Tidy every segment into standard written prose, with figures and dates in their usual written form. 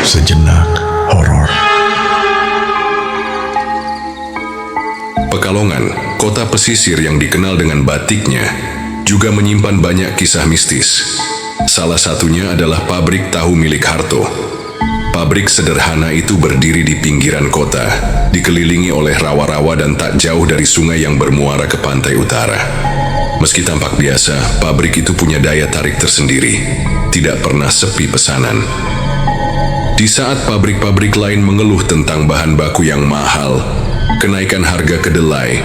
sejenak horor. Pekalongan, kota pesisir yang dikenal dengan batiknya, juga menyimpan banyak kisah mistis. Salah satunya adalah pabrik tahu milik Harto. Pabrik sederhana itu berdiri di pinggiran kota, dikelilingi oleh rawa-rawa dan tak jauh dari sungai yang bermuara ke pantai utara. Meski tampak biasa, pabrik itu punya daya tarik tersendiri, tidak pernah sepi pesanan. Di saat pabrik-pabrik lain mengeluh tentang bahan baku yang mahal, kenaikan harga kedelai,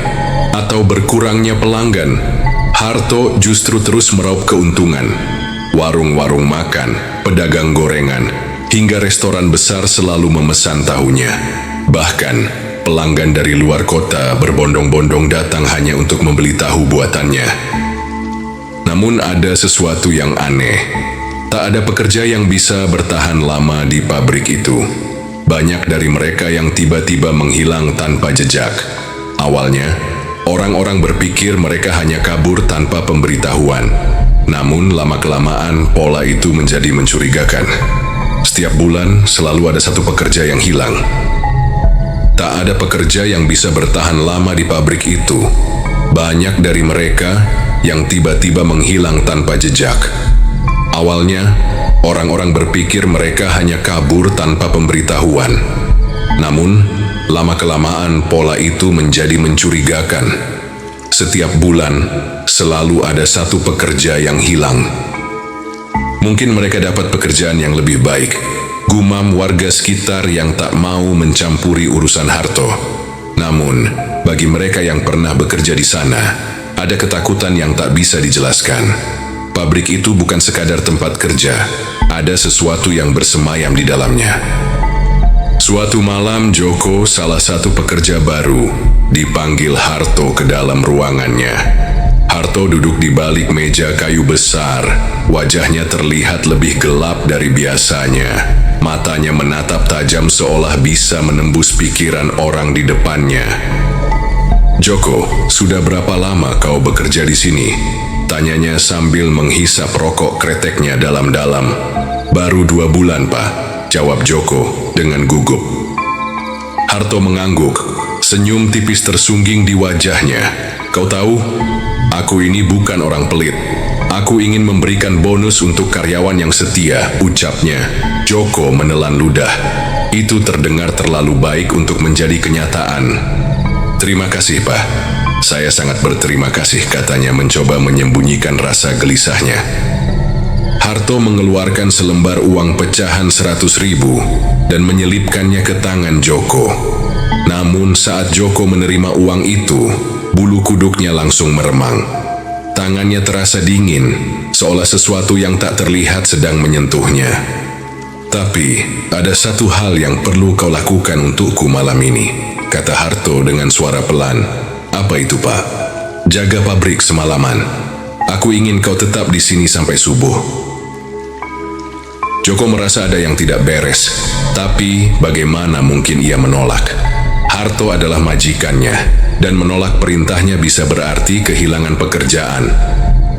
atau berkurangnya pelanggan, Harto justru terus meraup keuntungan. Warung-warung makan, pedagang gorengan, hingga restoran besar selalu memesan tahunya. Bahkan, pelanggan dari luar kota berbondong-bondong datang hanya untuk membeli tahu buatannya. Namun ada sesuatu yang aneh. Tak ada pekerja yang bisa bertahan lama di pabrik itu. Banyak dari mereka yang tiba-tiba menghilang tanpa jejak. Awalnya, orang-orang berpikir mereka hanya kabur tanpa pemberitahuan. Namun lama-kelamaan pola itu menjadi mencurigakan. Setiap bulan selalu ada satu pekerja yang hilang. Tak ada pekerja yang bisa bertahan lama di pabrik itu. Banyak dari mereka yang tiba-tiba menghilang tanpa jejak. Awalnya, orang-orang berpikir mereka hanya kabur tanpa pemberitahuan. Namun, lama-kelamaan pola itu menjadi mencurigakan. Setiap bulan, selalu ada satu pekerja yang hilang. Mungkin mereka dapat pekerjaan yang lebih baik, gumam warga sekitar yang tak mau mencampuri urusan Harto. Namun, bagi mereka yang pernah bekerja di sana, ada ketakutan yang tak bisa dijelaskan. Pabrik itu bukan sekadar tempat kerja, ada sesuatu yang bersemayam di dalamnya. Suatu malam, Joko, salah satu pekerja baru, dipanggil Harto ke dalam ruangannya. Harto duduk di balik meja kayu besar, wajahnya terlihat lebih gelap dari biasanya. Matanya menatap tajam seolah bisa menembus pikiran orang di depannya. "Joko, sudah berapa lama kau bekerja di sini?" tanyanya sambil menghisap rokok kreteknya dalam-dalam. "Baru 2 bulan, Pak," jawab Joko dengan gugup. Harto mengangguk, senyum tipis tersungging di wajahnya. "Kau tahu, aku ini bukan orang pelit. Aku ingin memberikan bonus untuk karyawan yang setia," ucapnya. Joko menelan ludah. Itu terdengar terlalu baik untuk menjadi kenyataan. "Terima kasih, Pak. Saya sangat berterima kasih," katanya mencoba menyembunyikan rasa gelisahnya. Harto mengeluarkan selembar uang pecahan 100.000 dan menyelipkannya ke tangan Joko. Namun saat Joko menerima uang itu, bulu kuduknya langsung meremang. Tangannya terasa dingin, seolah sesuatu yang tak terlihat sedang menyentuhnya. "Tapi, ada satu hal yang perlu kau lakukan untukku malam ini," kata Harto dengan suara pelan. "Apa itu, Pak?" "Jaga pabrik semalaman. Aku ingin kau tetap di sini sampai subuh." Joko merasa ada yang tidak beres, tapi bagaimana mungkin ia menolak? Harto adalah majikannya, dan menolak perintahnya bisa berarti kehilangan pekerjaan.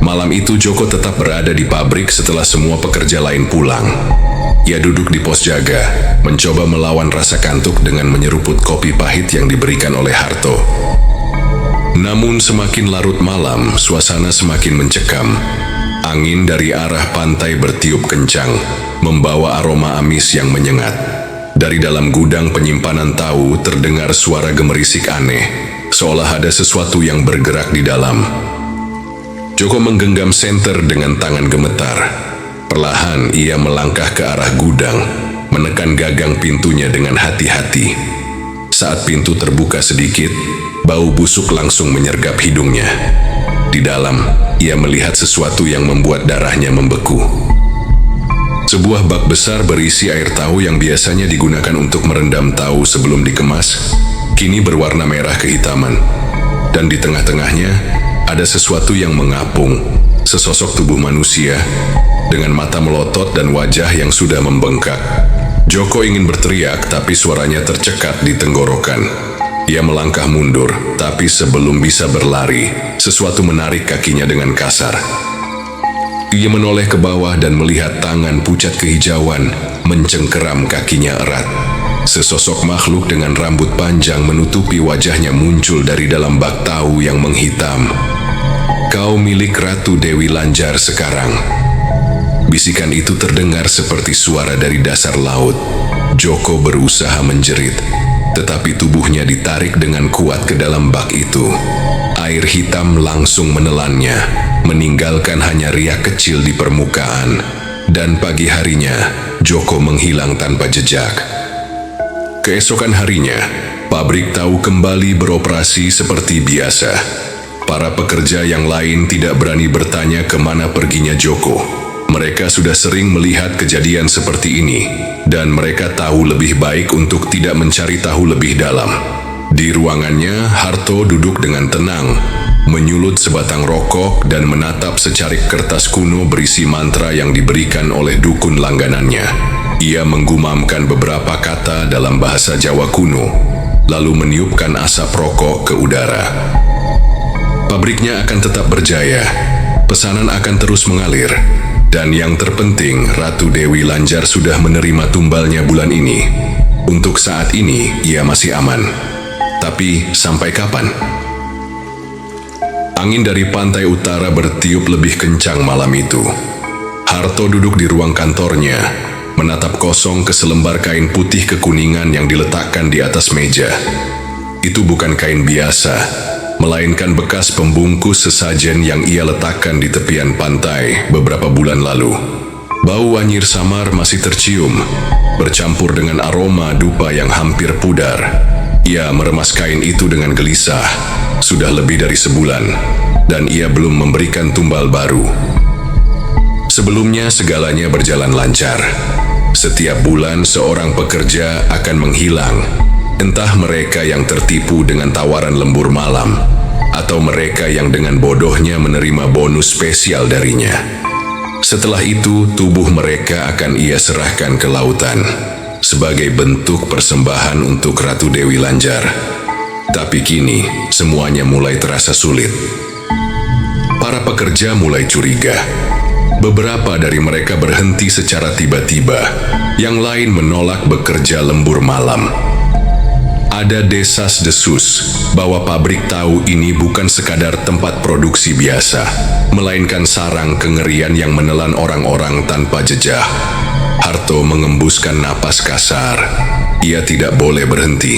Malam itu Joko tetap berada di pabrik setelah semua pekerja lain pulang. Ia duduk di pos jaga, mencoba melawan rasa kantuk dengan menyeruput kopi pahit yang diberikan oleh Harto. Namun semakin larut malam, suasana semakin mencekam. Angin dari arah pantai bertiup kencang, membawa aroma amis yang menyengat. Dari dalam gudang penyimpanan tahu terdengar suara gemerisik aneh, seolah ada sesuatu yang bergerak di dalam. Joko menggenggam senter dengan tangan gemetar. Perlahan ia melangkah ke arah gudang, menekan gagang pintunya dengan hati-hati. Saat pintu terbuka sedikit, bau busuk langsung menyergap hidungnya. Di dalam, ia melihat sesuatu yang membuat darahnya membeku. Sebuah bak besar berisi air tahu yang biasanya digunakan untuk merendam tahu sebelum dikemas, kini berwarna merah kehitaman. Dan di tengah-tengahnya, ada sesuatu yang mengapung, sesosok tubuh manusia, dengan mata melotot dan wajah yang sudah membengkak. Joko ingin berteriak, tapi suaranya tercekat di tenggorokan. Ia melangkah mundur, tapi sebelum bisa berlari, sesuatu menarik kakinya dengan kasar. Ia menoleh ke bawah dan melihat tangan pucat kehijauan mencengkeram kakinya erat. Sesosok makhluk dengan rambut panjang menutupi wajahnya muncul dari dalam bak tahu yang menghitam. "Kau milik Ratu Dewi Lanjar sekarang." Bisikan itu terdengar seperti suara dari dasar laut. Joko berusaha menjerit, tetapi tubuhnya ditarik dengan kuat ke dalam bak itu. Air hitam langsung menelannya, meninggalkan hanya riak kecil di permukaan. Dan pagi harinya, Joko menghilang tanpa jejak. Keesokan harinya, pabrik tahu kembali beroperasi seperti biasa. Para pekerja yang lain tidak berani bertanya kemana perginya Joko. Mereka sudah sering melihat kejadian seperti ini, dan mereka tahu lebih baik untuk tidak mencari tahu lebih dalam. Di ruangannya, Harto duduk dengan tenang, menyulut sebatang rokok dan menatap secarik kertas kuno berisi mantra yang diberikan oleh dukun langganannya. Ia menggumamkan beberapa kata dalam bahasa Jawa kuno, lalu meniupkan asap rokok ke udara. Pabriknya akan tetap berjaya, pesanan akan terus mengalir, dan yang terpenting, Ratu Dewi Lanjar sudah menerima tumbalnya bulan ini. Untuk saat ini, ia masih aman. Tapi, sampai kapan? Angin dari pantai utara bertiup lebih kencang malam itu. Harto duduk di ruang kantornya, menatap kosong ke selembar kain putih kekuningan yang diletakkan di atas meja. Itu bukan kain biasa, melainkan bekas pembungkus sesajen yang ia letakkan di tepian pantai beberapa bulan lalu. Bau anyir samar masih tercium, bercampur dengan aroma dupa yang hampir pudar. Ia meremas kain itu dengan gelisah. Sudah lebih dari sebulan, dan ia belum memberikan tumbal baru. Sebelumnya segalanya berjalan lancar. Setiap bulan seorang pekerja akan menghilang. Entah mereka yang tertipu dengan tawaran lembur malam, atau mereka yang dengan bodohnya menerima bonus spesial darinya. Setelah itu, tubuh mereka akan ia serahkan ke lautan, sebagai bentuk persembahan untuk Ratu Dewi Lanjar. Tapi kini, semuanya mulai terasa sulit. Para pekerja mulai curiga. Beberapa dari mereka berhenti secara tiba-tiba, yang lain menolak bekerja lembur malam. Ada desas-desus bahwa pabrik tahu ini bukan sekadar tempat produksi biasa, melainkan sarang kengerian yang menelan orang-orang tanpa jejak. Harto mengembuskan napas kasar. Ia tidak boleh berhenti.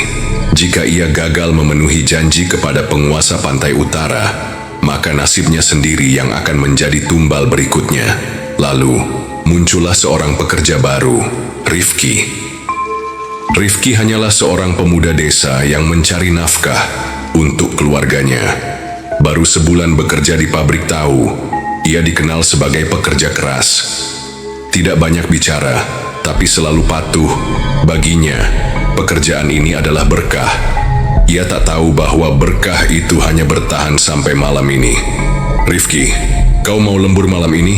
Jika ia gagal memenuhi janji kepada penguasa pantai utara, maka nasibnya sendiri yang akan menjadi tumbal berikutnya. Lalu, muncullah seorang pekerja baru, Rifki. Rifki hanyalah seorang pemuda desa yang mencari nafkah untuk keluarganya. Baru sebulan bekerja di pabrik tahu, ia dikenal sebagai pekerja keras. Tidak banyak bicara, tapi selalu patuh. Baginya, pekerjaan ini adalah berkah. Ia tak tahu bahwa berkah itu hanya bertahan sampai malam ini. "Rifki, kau mau lembur malam ini?"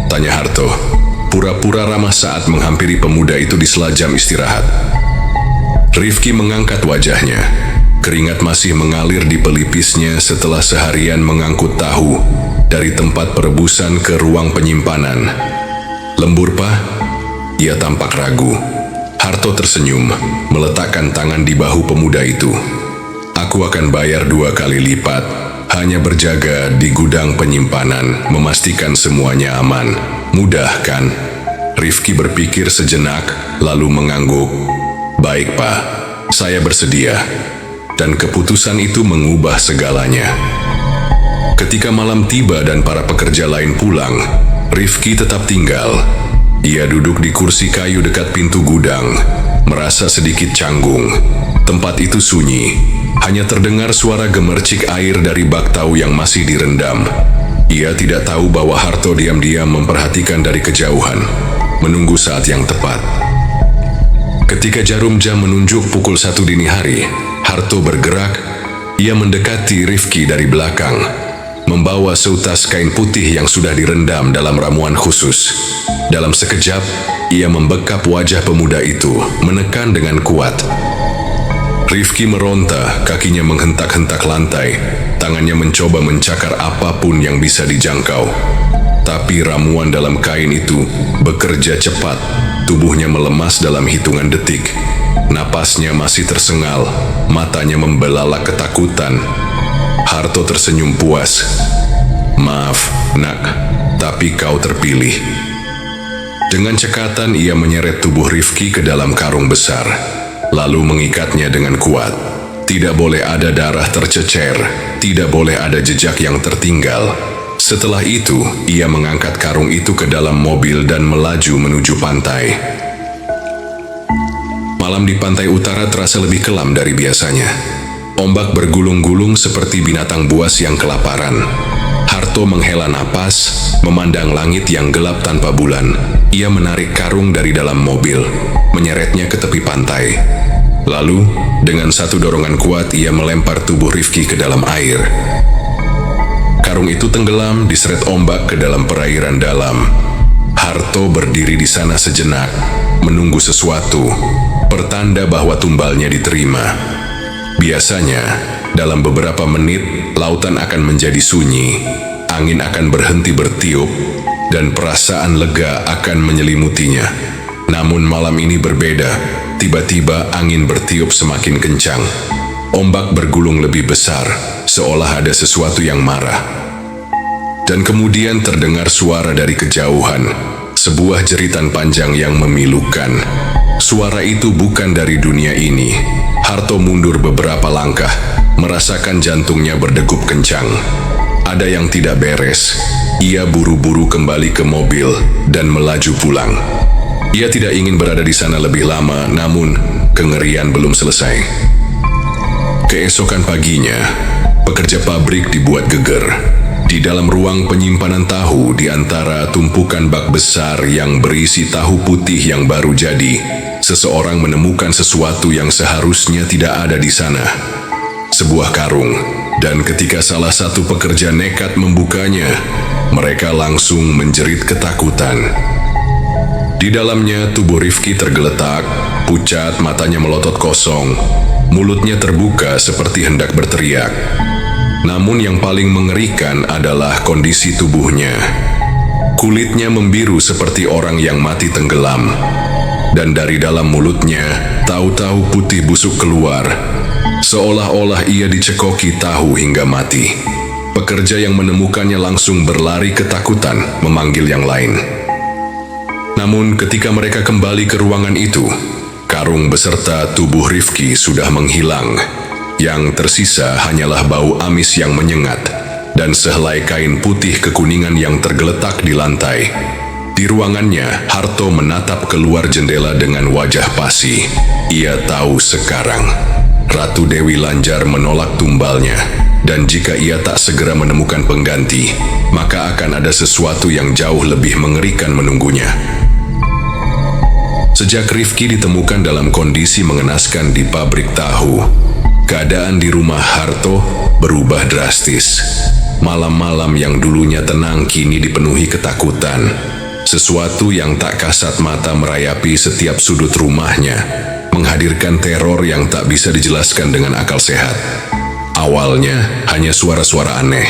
tanya Harto. Pura-pura ramah saat menghampiri pemuda itu di sela jam istirahat. Rifki mengangkat wajahnya. Keringat masih mengalir di pelipisnya setelah seharian mengangkut tahu dari tempat perebusan ke ruang penyimpanan. "Lembur, Pak?" Ia tampak ragu. Harto tersenyum, meletakkan tangan di bahu pemuda itu. "Aku akan bayar 2 kali lipat, hanya berjaga di gudang penyimpanan, memastikan semuanya aman. Mudah, kan?" Rifki berpikir sejenak, lalu mengangguk. "Baik, Pak, saya bersedia." Dan keputusan itu mengubah segalanya. Ketika malam tiba dan para pekerja lain pulang, Rifki tetap tinggal. Ia duduk di kursi kayu dekat pintu gudang, merasa sedikit canggung. Tempat itu sunyi, hanya terdengar suara gemercik air dari bak tahu yang masih direndam. Ia tidak tahu bahwa Harto diam-diam memperhatikan dari kejauhan, menunggu saat yang tepat. Ketika jarum jam menunjuk pukul 1 dini hari, Harto bergerak. Ia mendekati Rifki dari belakang, membawa seutas kain putih yang sudah direndam dalam ramuan khusus. Dalam sekejap, ia membekap wajah pemuda itu, menekan dengan kuat. Rifki meronta, kakinya menghentak-hentak lantai, tangannya mencoba mencakar apapun yang bisa dijangkau. Tapi ramuan dalam kain itu bekerja cepat. Tubuhnya melemas dalam hitungan detik. Napasnya masih tersengal, matanya membelalak ketakutan. Harto tersenyum puas. "Maaf, nak, tapi kau terpilih." Dengan cekatan ia menyeret tubuh Rifki ke dalam karung besar, lalu mengikatnya dengan kuat. Tidak boleh ada darah tercecer, tidak boleh ada jejak yang tertinggal. Setelah itu, ia mengangkat karung itu ke dalam mobil dan melaju menuju pantai. Malam di pantai utara terasa lebih kelam dari biasanya. Ombak bergulung-gulung seperti binatang buas yang kelaparan. Harto menghela napas, memandang langit yang gelap tanpa bulan. Ia menarik karung dari dalam mobil, menyeretnya ke tepi pantai. Lalu, dengan satu dorongan kuat, ia melempar tubuh Rifki ke dalam air. Karung itu tenggelam diseret ombak ke dalam perairan dalam. Harto berdiri di sana sejenak, menunggu sesuatu, pertanda bahwa tumbalnya diterima. Biasanya, dalam beberapa menit, lautan akan menjadi sunyi, angin akan berhenti bertiup, dan perasaan lega akan menyelimutinya. Namun malam ini berbeda. Tiba-tiba angin bertiup semakin kencang. Ombak bergulung lebih besar, seolah ada sesuatu yang marah. Dan kemudian terdengar suara dari kejauhan, sebuah jeritan panjang yang memilukan. Suara itu bukan dari dunia ini. Harto mundur beberapa langkah, merasakan jantungnya berdegup kencang. Ada yang tidak beres. Ia buru-buru kembali ke mobil dan melaju pulang. Ia tidak ingin berada di sana lebih lama, namun kengerian belum selesai. Keesokan paginya, pekerja pabrik dibuat geger. Di dalam ruang penyimpanan tahu, di antara tumpukan bak besar yang berisi tahu putih yang baru jadi, seseorang menemukan sesuatu yang seharusnya tidak ada di sana. Sebuah karung, dan ketika salah satu pekerja nekat membukanya, mereka langsung menjerit ketakutan. Di dalamnya tubuh Rifki tergeletak, pucat, matanya melotot kosong, mulutnya terbuka seperti hendak berteriak. Namun yang paling mengerikan adalah kondisi tubuhnya. Kulitnya membiru seperti orang yang mati tenggelam, dan dari dalam mulutnya tahu-tahu putih busuk keluar, seolah-olah ia dicekoki tahu hingga mati. Pekerja yang menemukannya langsung berlari ketakutan memanggil yang lain. Namun ketika mereka kembali ke ruangan itu, karung beserta tubuh Rifki sudah menghilang. Yang tersisa hanyalah bau amis yang menyengat dan sehelai kain putih kekuningan yang tergeletak di lantai. Di ruangannya, Harto menatap keluar jendela dengan wajah pasi. Ia tahu sekarang, Ratu Dewi Lanjar menolak tumbalnya, dan jika ia tak segera menemukan pengganti, maka akan ada sesuatu yang jauh lebih mengerikan menunggunya. Sejak Rifki ditemukan dalam kondisi mengenaskan di pabrik tahu, keadaan di rumah Harto berubah drastis. Malam-malam yang dulunya tenang kini dipenuhi ketakutan. Sesuatu yang tak kasat mata merayapi setiap sudut rumahnya, menghadirkan teror yang tak bisa dijelaskan dengan akal sehat. Awalnya hanya suara-suara aneh.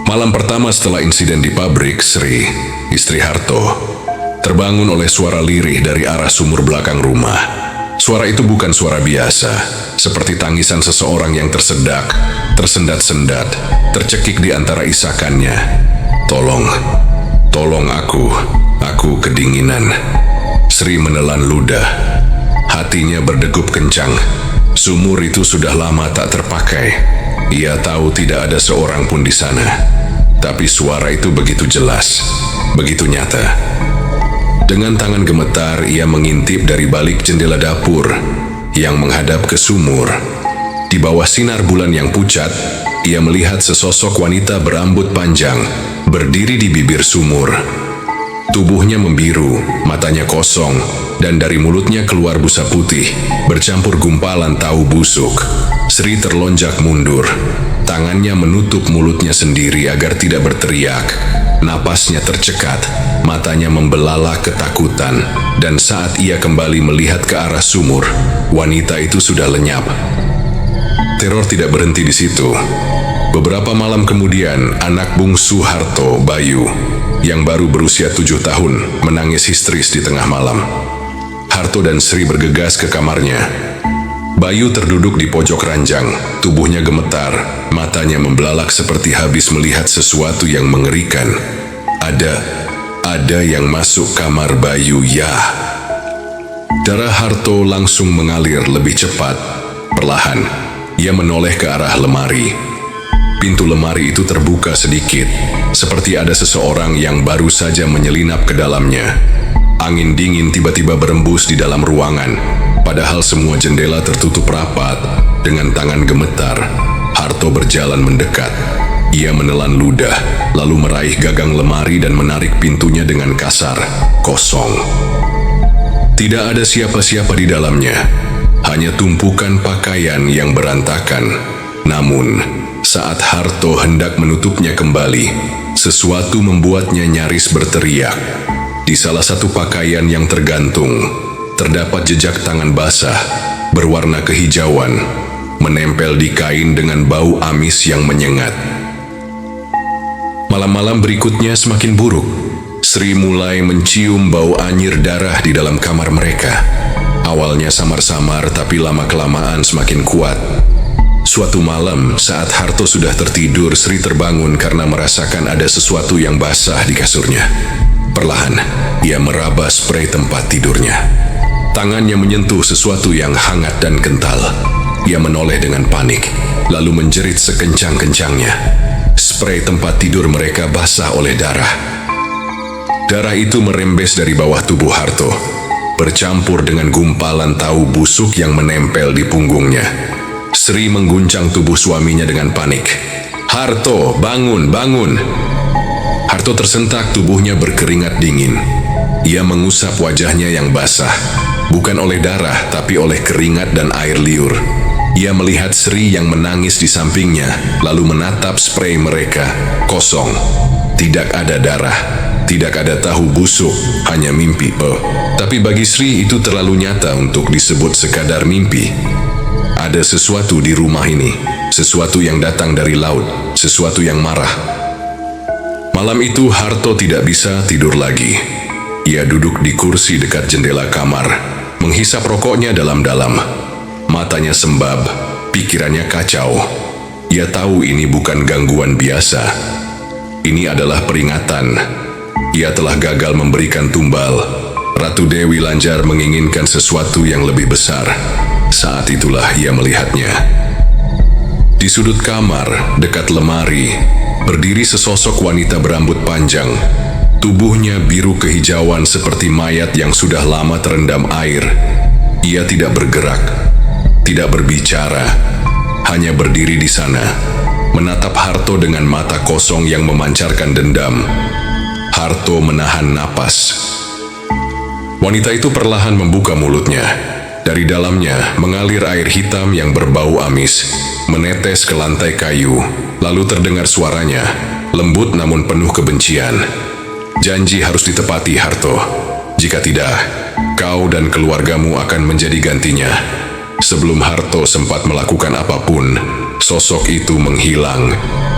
Malam pertama setelah insiden di pabrik, Sri, istri Harto, terbangun oleh suara lirih dari arah sumur belakang rumah. Suara itu bukan suara biasa, seperti tangisan seseorang yang tersedak, tersendat-sendat, tercekik di antara isakannya. Tolong aku kedinginan." Sri menelan ludah. Hatinya berdegup kencang. Sumur itu sudah lama tak terpakai. Ia tahu tidak ada seorang pun di sana. Tapi suara itu begitu jelas, begitu nyata. Dengan tangan gemetar, ia mengintip dari balik jendela dapur yang menghadap ke sumur. Di bawah sinar bulan yang pucat, ia melihat sesosok wanita berambut panjang berdiri di bibir sumur. Tubuhnya membiru, matanya kosong, dan dari mulutnya keluar busa putih, bercampur gumpalan tahu busuk. Sri terlonjak mundur. Tangannya menutup mulutnya sendiri agar tidak berteriak. Napasnya tercekat, matanya membelalak ketakutan, dan saat ia kembali melihat ke arah sumur, wanita itu sudah lenyap. Teror tidak berhenti di situ. Beberapa malam kemudian, anak bungsu Harto, Bayu, yang baru berusia 7 tahun, menangis histeris di tengah malam. Harto dan Sri bergegas ke kamarnya. Bayu terduduk di pojok ranjang, tubuhnya gemetar, matanya membelalak seperti habis melihat sesuatu yang mengerikan. Ada yang masuk kamar Bayu, ya. Darah Harto langsung mengalir lebih cepat. Perlahan, ia menoleh ke arah lemari. Pintu lemari itu terbuka sedikit, seperti ada seseorang yang baru saja menyelinap ke dalamnya. Angin dingin tiba-tiba berembus di dalam ruangan, padahal semua jendela tertutup rapat. Dengan tangan gemetar, Harto berjalan mendekat. Ia menelan ludah, lalu meraih gagang lemari dan menarik pintunya dengan kasar. Kosong. Tidak ada siapa-siapa di dalamnya, hanya tumpukan pakaian yang berantakan. Namun, saat Harto hendak menutupnya kembali, sesuatu membuatnya nyaris berteriak. Di salah satu pakaian yang tergantung, terdapat jejak tangan basah, berwarna kehijauan, menempel di kain dengan bau amis yang menyengat. Malam-malam berikutnya semakin buruk. Sri mulai mencium bau anyir darah di dalam kamar mereka. Awalnya samar-samar, tapi lama-kelamaan semakin kuat. Suatu malam, saat Harto sudah tertidur, Sri terbangun karena merasakan ada sesuatu yang basah di kasurnya. Perlahan, ia meraba sprei tempat tidurnya. Tangannya menyentuh sesuatu yang hangat dan kental. Ia menoleh dengan panik, lalu menjerit sekencang-kencangnya. Sprei tempat tidur mereka basah oleh darah. Darah itu merembes dari bawah tubuh Harto, bercampur dengan gumpalan tahu busuk yang menempel di punggungnya. Sri mengguncang tubuh suaminya dengan panik. "Harto, bangun, bangun!" Harto tersentak, tubuhnya berkeringat dingin. Ia mengusap wajahnya yang basah, bukan oleh darah, tapi oleh keringat dan air liur. Ia melihat Sri yang menangis di sampingnya, lalu menatap sprei mereka. Kosong. Tidak ada darah. Tidak ada tahu busuk. Hanya mimpi. Tapi bagi Sri itu terlalu nyata untuk disebut sekadar mimpi. Ada sesuatu di rumah ini. Sesuatu yang datang dari laut. Sesuatu yang marah. Malam itu Harto tidak bisa tidur lagi. Ia duduk di kursi dekat jendela kamar, menghisap rokoknya dalam-dalam. Matanya sembab, pikirannya kacau. Ia tahu ini bukan gangguan biasa. Ini adalah peringatan. Ia telah gagal memberikan tumbal. Ratu Dewi Lanjar menginginkan sesuatu yang lebih besar. Saat itulah ia melihatnya. Di sudut kamar, dekat lemari, berdiri sesosok wanita berambut panjang. Tubuhnya biru kehijauan seperti mayat yang sudah lama terendam air. Ia tidak bergerak. Tidak berbicara, hanya berdiri di sana, menatap Harto dengan mata kosong yang memancarkan dendam. Harto menahan napas. Wanita itu perlahan membuka mulutnya. Dari dalamnya mengalir air hitam yang berbau amis, menetes ke lantai kayu. Lalu terdengar suaranya, lembut namun penuh kebencian. "Janji harus ditepati, Harto. Jika tidak, kau dan keluargamu akan menjadi gantinya." Sebelum Harto sempat melakukan apapun, sosok itu menghilang,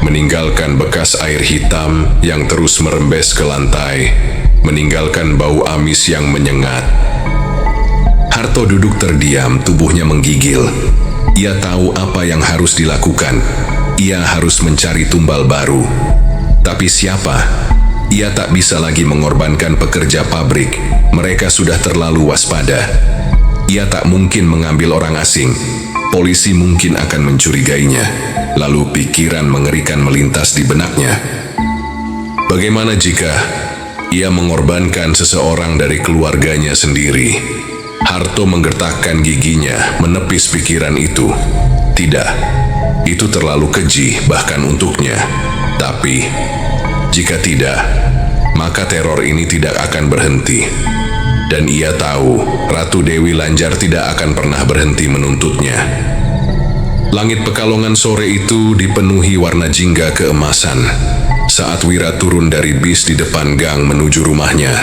meninggalkan bekas air hitam yang terus merembes ke lantai, meninggalkan bau amis yang menyengat. Harto duduk terdiam, tubuhnya menggigil. Ia tahu apa yang harus dilakukan. Ia harus mencari tumbal baru. Tapi siapa? Ia tak bisa lagi mengorbankan pekerja pabrik. Mereka sudah terlalu waspada. Ia tak mungkin mengambil orang asing. Polisi mungkin akan mencurigainya. Lalu pikiran mengerikan melintas di benaknya. Bagaimana jika ia mengorbankan seseorang dari keluarganya sendiri? Harto menggertakkan giginya, menepis pikiran itu. Tidak, itu terlalu keji bahkan untuknya. Tapi, jika tidak, maka teror ini tidak akan berhenti. Dan ia tahu Ratu Dewi Lanjar tidak akan pernah berhenti menuntutnya. Langit Pekalongan sore itu dipenuhi warna jingga keemasan. Saat Wira turun dari bis di depan gang menuju rumahnya,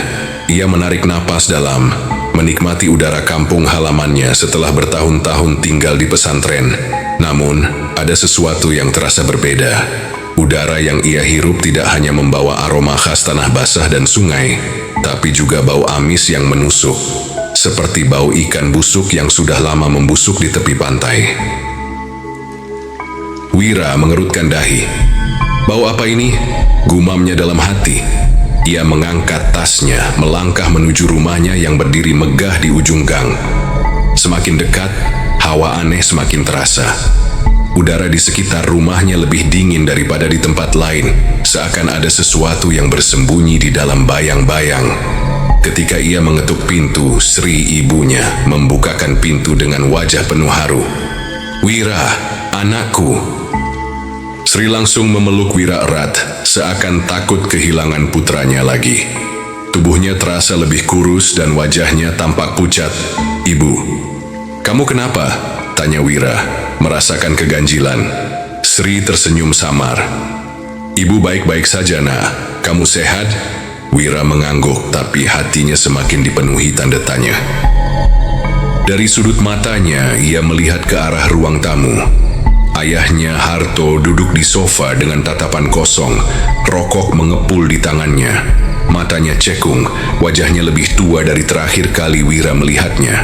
ia menarik napas dalam, menikmati udara kampung halamannya setelah bertahun-tahun tinggal di pesantren. Namun, ada sesuatu yang terasa berbeda. Udara yang ia hirup tidak hanya membawa aroma khas tanah basah dan sungai, tapi juga bau amis yang menusuk, seperti bau ikan busuk yang sudah lama membusuk di tepi pantai. Wira mengerutkan dahi. "Bau apa ini?" gumamnya dalam hati. Ia mengangkat tasnya, melangkah menuju rumahnya yang berdiri megah di ujung gang. Semakin dekat, hawa aneh semakin terasa. Udara di sekitar rumahnya lebih dingin daripada di tempat lain, seakan ada sesuatu yang bersembunyi di dalam bayang-bayang. Ketika ia mengetuk pintu, Sri ibunya membukakan pintu dengan wajah penuh haru. "Wira, anakku." Sri langsung memeluk Wira erat, seakan takut kehilangan putranya lagi. Tubuhnya terasa lebih kurus dan wajahnya tampak pucat. "Ibu, kamu kenapa?" tanya Wira, merasakan keganjilan. Sri tersenyum samar. "Ibu baik-baik saja, nak. Kamu sehat?" Wira mengangguk, tapi hatinya semakin dipenuhi tanda tanya. Dari sudut matanya, ia melihat ke arah ruang tamu. Ayahnya Harto duduk di sofa dengan tatapan kosong, rokok mengepul di tangannya. Matanya cekung, wajahnya lebih tua dari terakhir kali Wira melihatnya.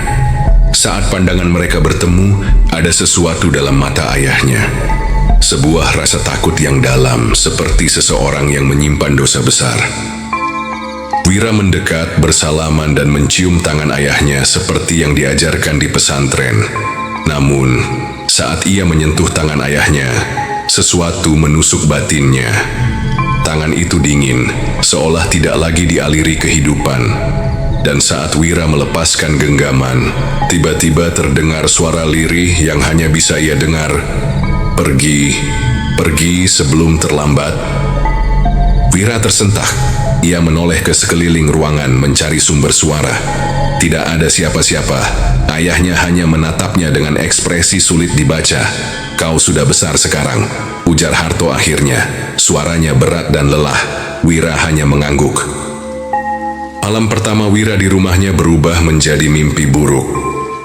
Saat pandangan mereka bertemu, ada sesuatu dalam mata ayahnya. Sebuah rasa takut yang dalam, seperti seseorang yang menyimpan dosa besar. Wira mendekat, bersalaman dan mencium tangan ayahnya seperti yang diajarkan di pesantren. Namun, saat ia menyentuh tangan ayahnya, sesuatu menusuk batinnya. Tangan itu dingin, seolah tidak lagi dialiri kehidupan. Dan saat Wira melepaskan genggaman, tiba-tiba terdengar suara lirih yang hanya bisa ia dengar. "Pergi, pergi sebelum terlambat." Wira tersentak. Ia menoleh ke sekeliling ruangan mencari sumber suara. Tidak ada siapa-siapa. Ayahnya hanya menatapnya dengan ekspresi sulit dibaca. "Kau sudah besar sekarang," ujar Harto akhirnya. Suaranya berat dan lelah. Wira hanya mengangguk. Malam pertama Wira di rumahnya berubah menjadi mimpi buruk.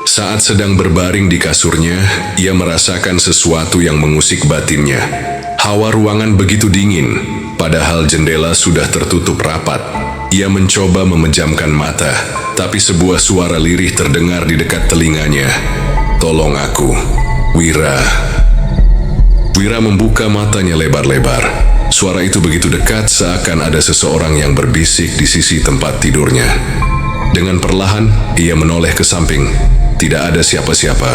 Saat sedang berbaring di kasurnya, ia merasakan sesuatu yang mengusik batinnya. Hawa ruangan begitu dingin, padahal jendela sudah tertutup rapat. Ia mencoba memejamkan mata, tapi sebuah suara lirih terdengar di dekat telinganya. "Tolong aku, Wira." Wira membuka matanya lebar-lebar. Suara itu begitu dekat, seakan ada seseorang yang berbisik di sisi tempat tidurnya. Dengan perlahan, ia menoleh ke samping. Tidak ada siapa-siapa.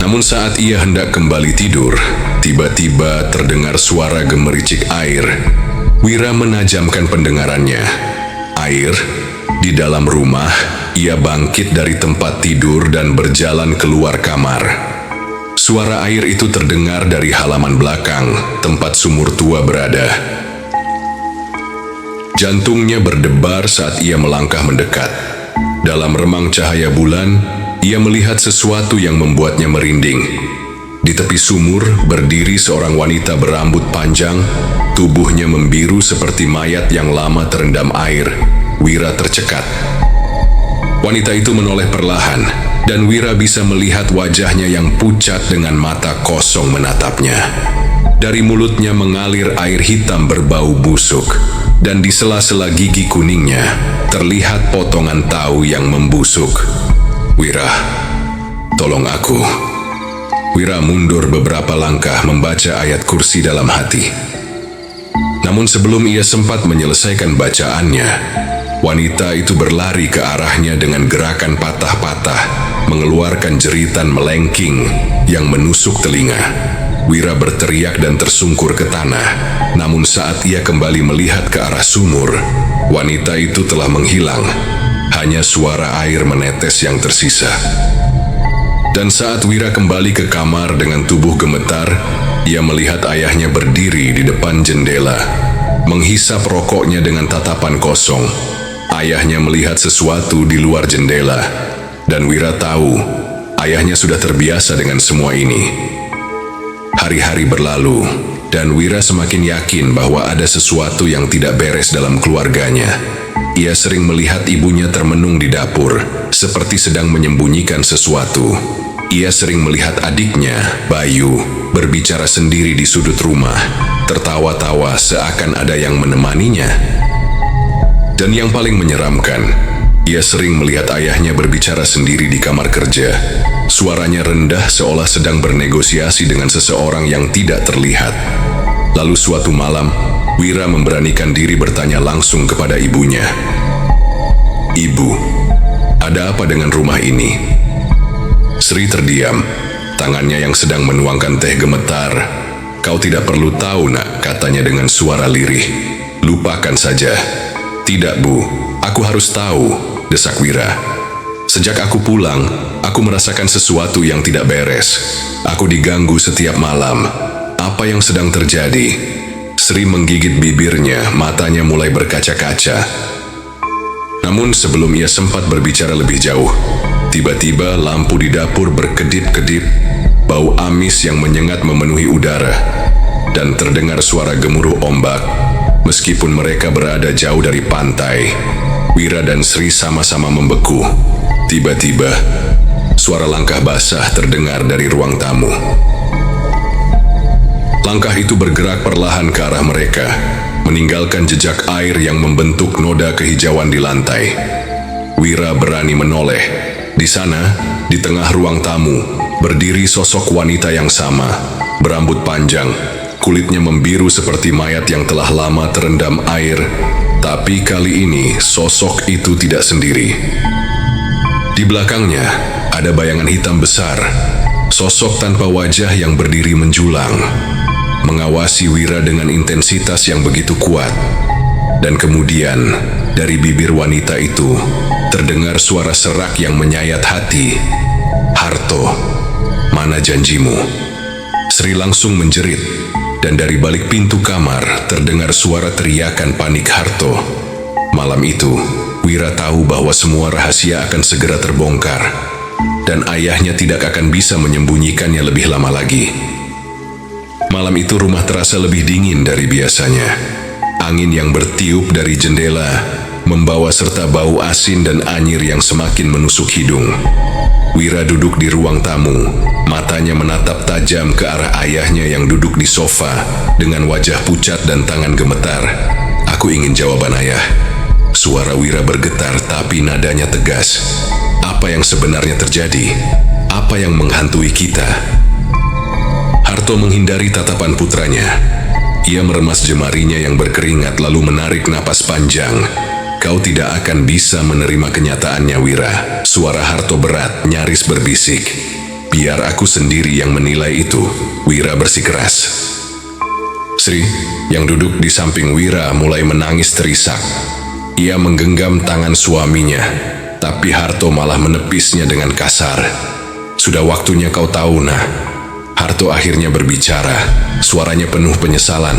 Namun saat ia hendak kembali tidur, tiba-tiba terdengar suara gemericik air. Wira menajamkan pendengarannya. Air di dalam rumah. Ia bangkit dari tempat tidur dan berjalan keluar kamar. Suara air itu terdengar dari halaman belakang, tempat sumur tua berada. Jantungnya berdebar saat ia melangkah mendekat. Dalam remang cahaya bulan, ia melihat sesuatu yang membuatnya merinding. Di tepi sumur, berdiri seorang wanita berambut panjang, tubuhnya membiru seperti mayat yang lama terendam air. Wira tercekat. Wanita itu menoleh perlahan, dan Wira bisa melihat wajahnya yang pucat dengan mata kosong menatapnya. Dari mulutnya mengalir air hitam berbau busuk, dan di sela-sela gigi kuningnya terlihat potongan tahu yang membusuk. "Wira, tolong aku." Wira mundur beberapa langkah membaca ayat kursi dalam hati. Namun sebelum ia sempat menyelesaikan bacaannya, wanita itu berlari ke arahnya dengan gerakan patah-patah, mengeluarkan jeritan melengking yang menusuk telinga. Wira berteriak dan tersungkur ke tanah. Namun saat ia kembali melihat ke arah sumur, wanita itu telah menghilang. Hanya suara air menetes yang tersisa. Dan saat Wira kembali ke kamar dengan tubuh gemetar, ia melihat ayahnya berdiri di depan jendela, menghisap rokoknya dengan tatapan kosong. Ayahnya melihat sesuatu di luar jendela, dan Wira tahu ayahnya sudah terbiasa dengan semua ini. Hari-hari berlalu, dan Wira semakin yakin bahwa ada sesuatu yang tidak beres dalam keluarganya. ia sering melihat ibunya termenung di dapur, seperti sedang menyembunyikan sesuatu. Ia sering melihat adiknya, Bayu, berbicara sendiri di sudut rumah, tertawa-tawa seakan ada yang menemaninya. Dan yang paling menyeramkan, ia sering melihat ayahnya berbicara sendiri di kamar kerja. Suaranya rendah seolah sedang bernegosiasi dengan seseorang yang tidak terlihat. Lalu suatu malam, Wira memberanikan diri bertanya langsung kepada ibunya. "Ibu, ada apa dengan rumah ini?" Sri terdiam, tangannya yang sedang menuangkan teh gemetar. "Kau tidak perlu tahu, nak," katanya dengan suara lirih. "Lupakan saja." "Tidak, Bu, aku harus tahu," desak Wira. "Sejak aku pulang, aku merasakan sesuatu yang tidak beres. Aku diganggu setiap malam. Apa yang sedang terjadi?" Sri menggigit bibirnya, matanya mulai berkaca-kaca. Namun sebelum ia sempat berbicara lebih jauh, tiba-tiba lampu di dapur berkedip-kedip, bau amis yang menyengat memenuhi udara, dan terdengar suara gemuruh ombak. Meskipun mereka berada jauh dari pantai, Wira dan Sri sama-sama membeku. Tiba-tiba, suara langkah basah terdengar dari ruang tamu. Langkah itu bergerak perlahan ke arah mereka, meninggalkan jejak air yang membentuk noda kehijauan di lantai. Wira berani menoleh. Di sana, di tengah ruang tamu, berdiri sosok wanita yang sama, berambut panjang, kulitnya membiru seperti mayat yang telah lama terendam air. Tapi kali ini, sosok itu tidak sendiri. Di belakangnya, ada bayangan hitam besar, sosok tanpa wajah yang berdiri menjulang, mengawasi Wira dengan intensitas yang begitu kuat. Dan kemudian, dari bibir wanita itu, terdengar suara serak yang menyayat hati. "Harto, mana janjimu?" Sri langsung menjerit, dan dari balik pintu kamar terdengar suara teriakan panik Harto. Malam itu, Wira tahu bahwa semua rahasia akan segera terbongkar, dan ayahnya tidak akan bisa menyembunyikannya lebih lama lagi. Malam itu rumah terasa lebih dingin dari biasanya. Angin yang bertiup dari jendela membawa serta bau asin dan anyir yang semakin menusuk hidung. Wira duduk di ruang tamu, matanya menatap tajam ke arah ayahnya yang duduk di sofa dengan wajah pucat dan tangan gemetar. "Aku ingin jawaban, ayah." Suara Wira bergetar tapi nadanya tegas. Apa yang sebenarnya terjadi? Apa yang menghantui kita? Harto menghindari tatapan putranya. Ia meremas jemarinya yang berkeringat lalu menarik napas panjang. "Kau tidak akan bisa menerima kenyataannya, Wira." Suara Harto berat, nyaris berbisik. "Biar aku sendiri yang menilai itu," Wira bersikeras. Sri, yang duduk di samping Wira, mulai menangis terisak. Ia menggenggam tangan suaminya, tapi Harto malah menepisnya dengan kasar. "Sudah waktunya kau tahu, nah." Harto akhirnya berbicara, suaranya penuh penyesalan.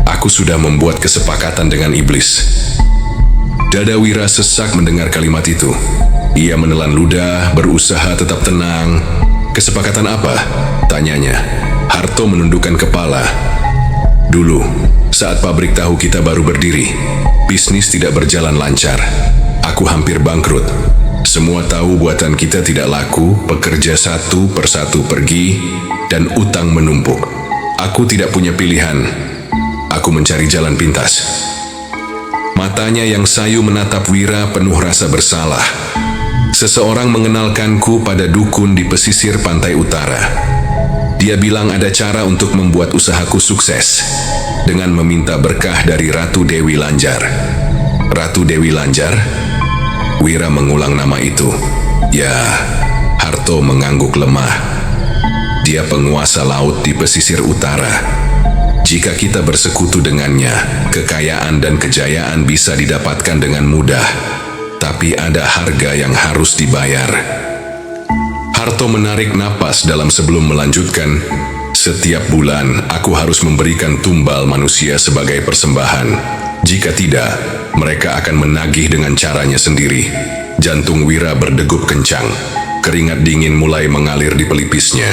Aku sudah membuat kesepakatan dengan iblis." Dada Wira sesak mendengar kalimat itu. Ia menelan ludah, berusaha tetap tenang. "Kesepakatan apa?" tanyanya. Harto menundukkan kepala. "Dulu, saat pabrik tahu kita baru berdiri, bisnis tidak berjalan lancar. Aku hampir bangkrut. Semua tahu buatan kita tidak laku, pekerja satu persatu pergi, dan utang menumpuk. Aku tidak punya pilihan. Aku mencari jalan pintas." Matanya yang sayu menatap Wira penuh rasa bersalah. "Seseorang mengenalkanku pada dukun di pesisir pantai utara. Dia bilang ada cara untuk membuat usahaku sukses, dengan meminta berkah dari Ratu Dewi Lanjar." "Ratu Dewi Lanjar?" Wira mengulang nama itu. "Ya," Harto mengangguk lemah. "Dia penguasa laut di pesisir utara. Jika kita bersekutu dengannya, kekayaan dan kejayaan bisa didapatkan dengan mudah. Tapi ada harga yang harus dibayar." Harto menarik napas dalam sebelum melanjutkan. "Setiap bulan, aku harus memberikan tumbal manusia sebagai persembahan. Jika tidak, mereka akan menagih dengan caranya sendiri." Jantung Wira berdegup kencang. Keringat dingin mulai mengalir di pelipisnya.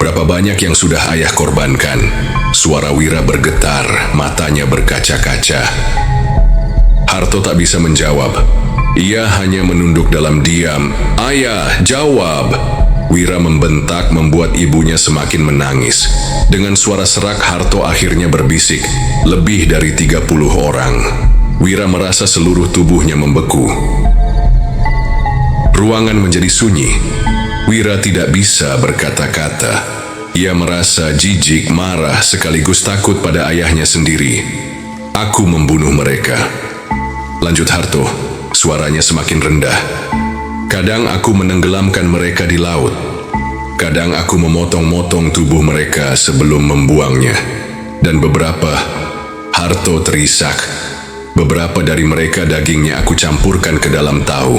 "Berapa banyak yang sudah ayah korbankan?" Suara Wira bergetar, matanya berkaca-kaca. Harto tak bisa menjawab. Ia hanya menunduk dalam diam. "Ayah, jawab!" Wira membentak membuat ibunya semakin menangis. Dengan suara serak, Harto akhirnya berbisik. Lebih dari 30 orang. Wira merasa seluruh tubuhnya membeku. Ruangan menjadi sunyi. Wira tidak bisa berkata-kata. Ia merasa jijik, marah, sekaligus takut pada ayahnya sendiri. "Aku membunuh mereka," lanjut Harto. Suaranya semakin rendah. "Kadang aku menenggelamkan mereka di laut. Kadang aku memotong-motong tubuh mereka sebelum membuangnya. Dan beberapa," Harto terisak, "beberapa dari mereka dagingnya aku campurkan ke dalam tahu."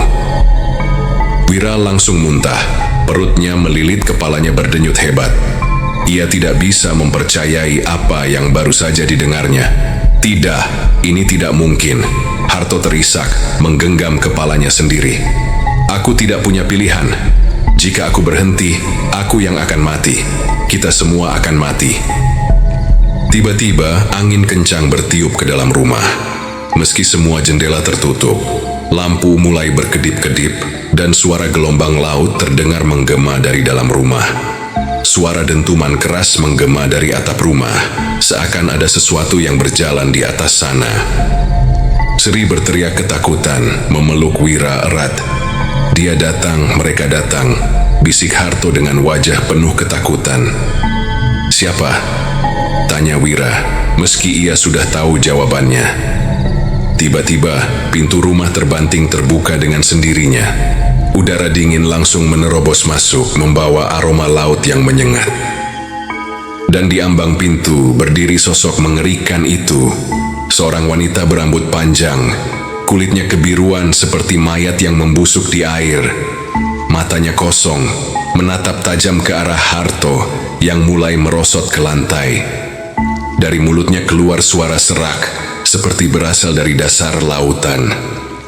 Wira langsung muntah. Perutnya melilit, kepalanya berdenyut hebat. Ia tidak bisa mempercayai apa yang baru saja didengarnya. "Tidak, ini tidak mungkin." Harto terisak, menggenggam kepalanya sendiri. "Aku tidak punya pilihan. Jika aku berhenti, aku yang akan mati. Kita semua akan mati." Tiba-tiba, angin kencang bertiup ke dalam rumah. Meski semua jendela tertutup, lampu mulai berkedip-kedip, dan suara gelombang laut terdengar menggema dari dalam rumah. Suara dentuman keras menggema dari atap rumah, seakan ada sesuatu yang berjalan di atas sana. Sri berteriak ketakutan, memeluk Wira erat. "Dia datang, mereka datang," bisik Harto dengan wajah penuh ketakutan. "Siapa?" tanya Wira, meski ia sudah tahu jawabannya. Tiba-tiba, pintu rumah terbanting terbuka dengan sendirinya. Udara dingin langsung menerobos masuk, membawa aroma laut yang menyengat. Dan di ambang pintu berdiri sosok mengerikan itu. Seorang wanita berambut panjang, kulitnya kebiruan seperti mayat yang membusuk di air. Matanya kosong, menatap tajam ke arah Harto yang mulai merosot ke lantai. Dari mulutnya keluar suara serak, seperti berasal dari dasar lautan.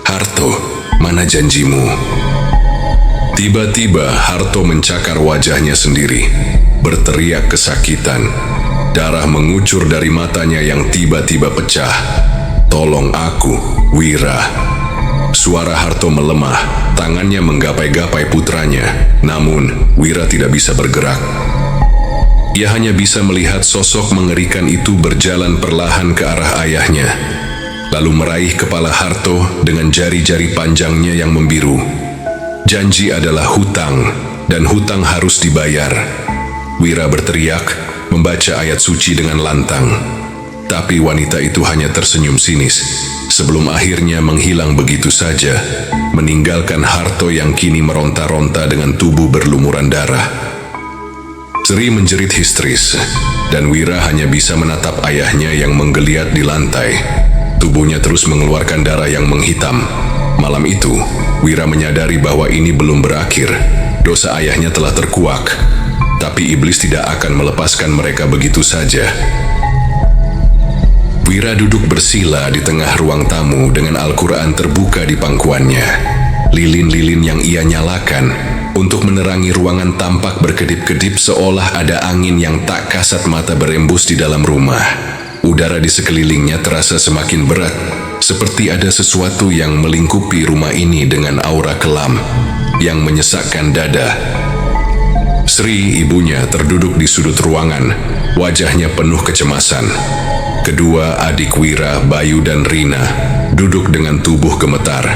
"Harto, mana janjimu?" Tiba-tiba Harto mencakar wajahnya sendiri, berteriak kesakitan. Darah mengucur dari matanya yang tiba-tiba pecah. "Tolong aku, Wira." Suara Harto melemah, tangannya menggapai-gapai putranya. Namun, Wira tidak bisa bergerak. Ia hanya bisa melihat sosok mengerikan itu berjalan perlahan ke arah ayahnya, lalu meraih kepala Harto dengan jari-jari panjangnya yang membiru. Janji adalah hutang, dan hutang harus dibayar. Wira berteriak, membaca ayat suci dengan lantang. Tapi wanita itu hanya tersenyum sinis, sebelum akhirnya menghilang begitu saja, meninggalkan Harto yang kini meronta-ronta dengan tubuh berlumuran darah. Sri menjerit histeris, dan Wira hanya bisa menatap ayahnya yang menggeliat di lantai. Tubuhnya terus mengeluarkan darah yang menghitam. Malam itu, Wira menyadari bahwa ini belum berakhir. Dosa ayahnya telah terkuak, tapi iblis tidak akan melepaskan mereka begitu saja. Wira duduk bersila di tengah ruang tamu dengan Al-Quran terbuka di pangkuannya. Lilin-lilin yang ia nyalakan untuk menerangi ruangan tampak berkedip-kedip seolah ada angin yang tak kasat mata berembus di dalam rumah. Udara di sekelilingnya terasa semakin berat, seperti ada sesuatu yang melingkupi rumah ini dengan aura kelam yang menyesakkan dada. Sri, ibunya, terduduk di sudut ruangan, wajahnya penuh kecemasan. Kedua adik Wira, Bayu dan Rina, duduk dengan tubuh gemetar.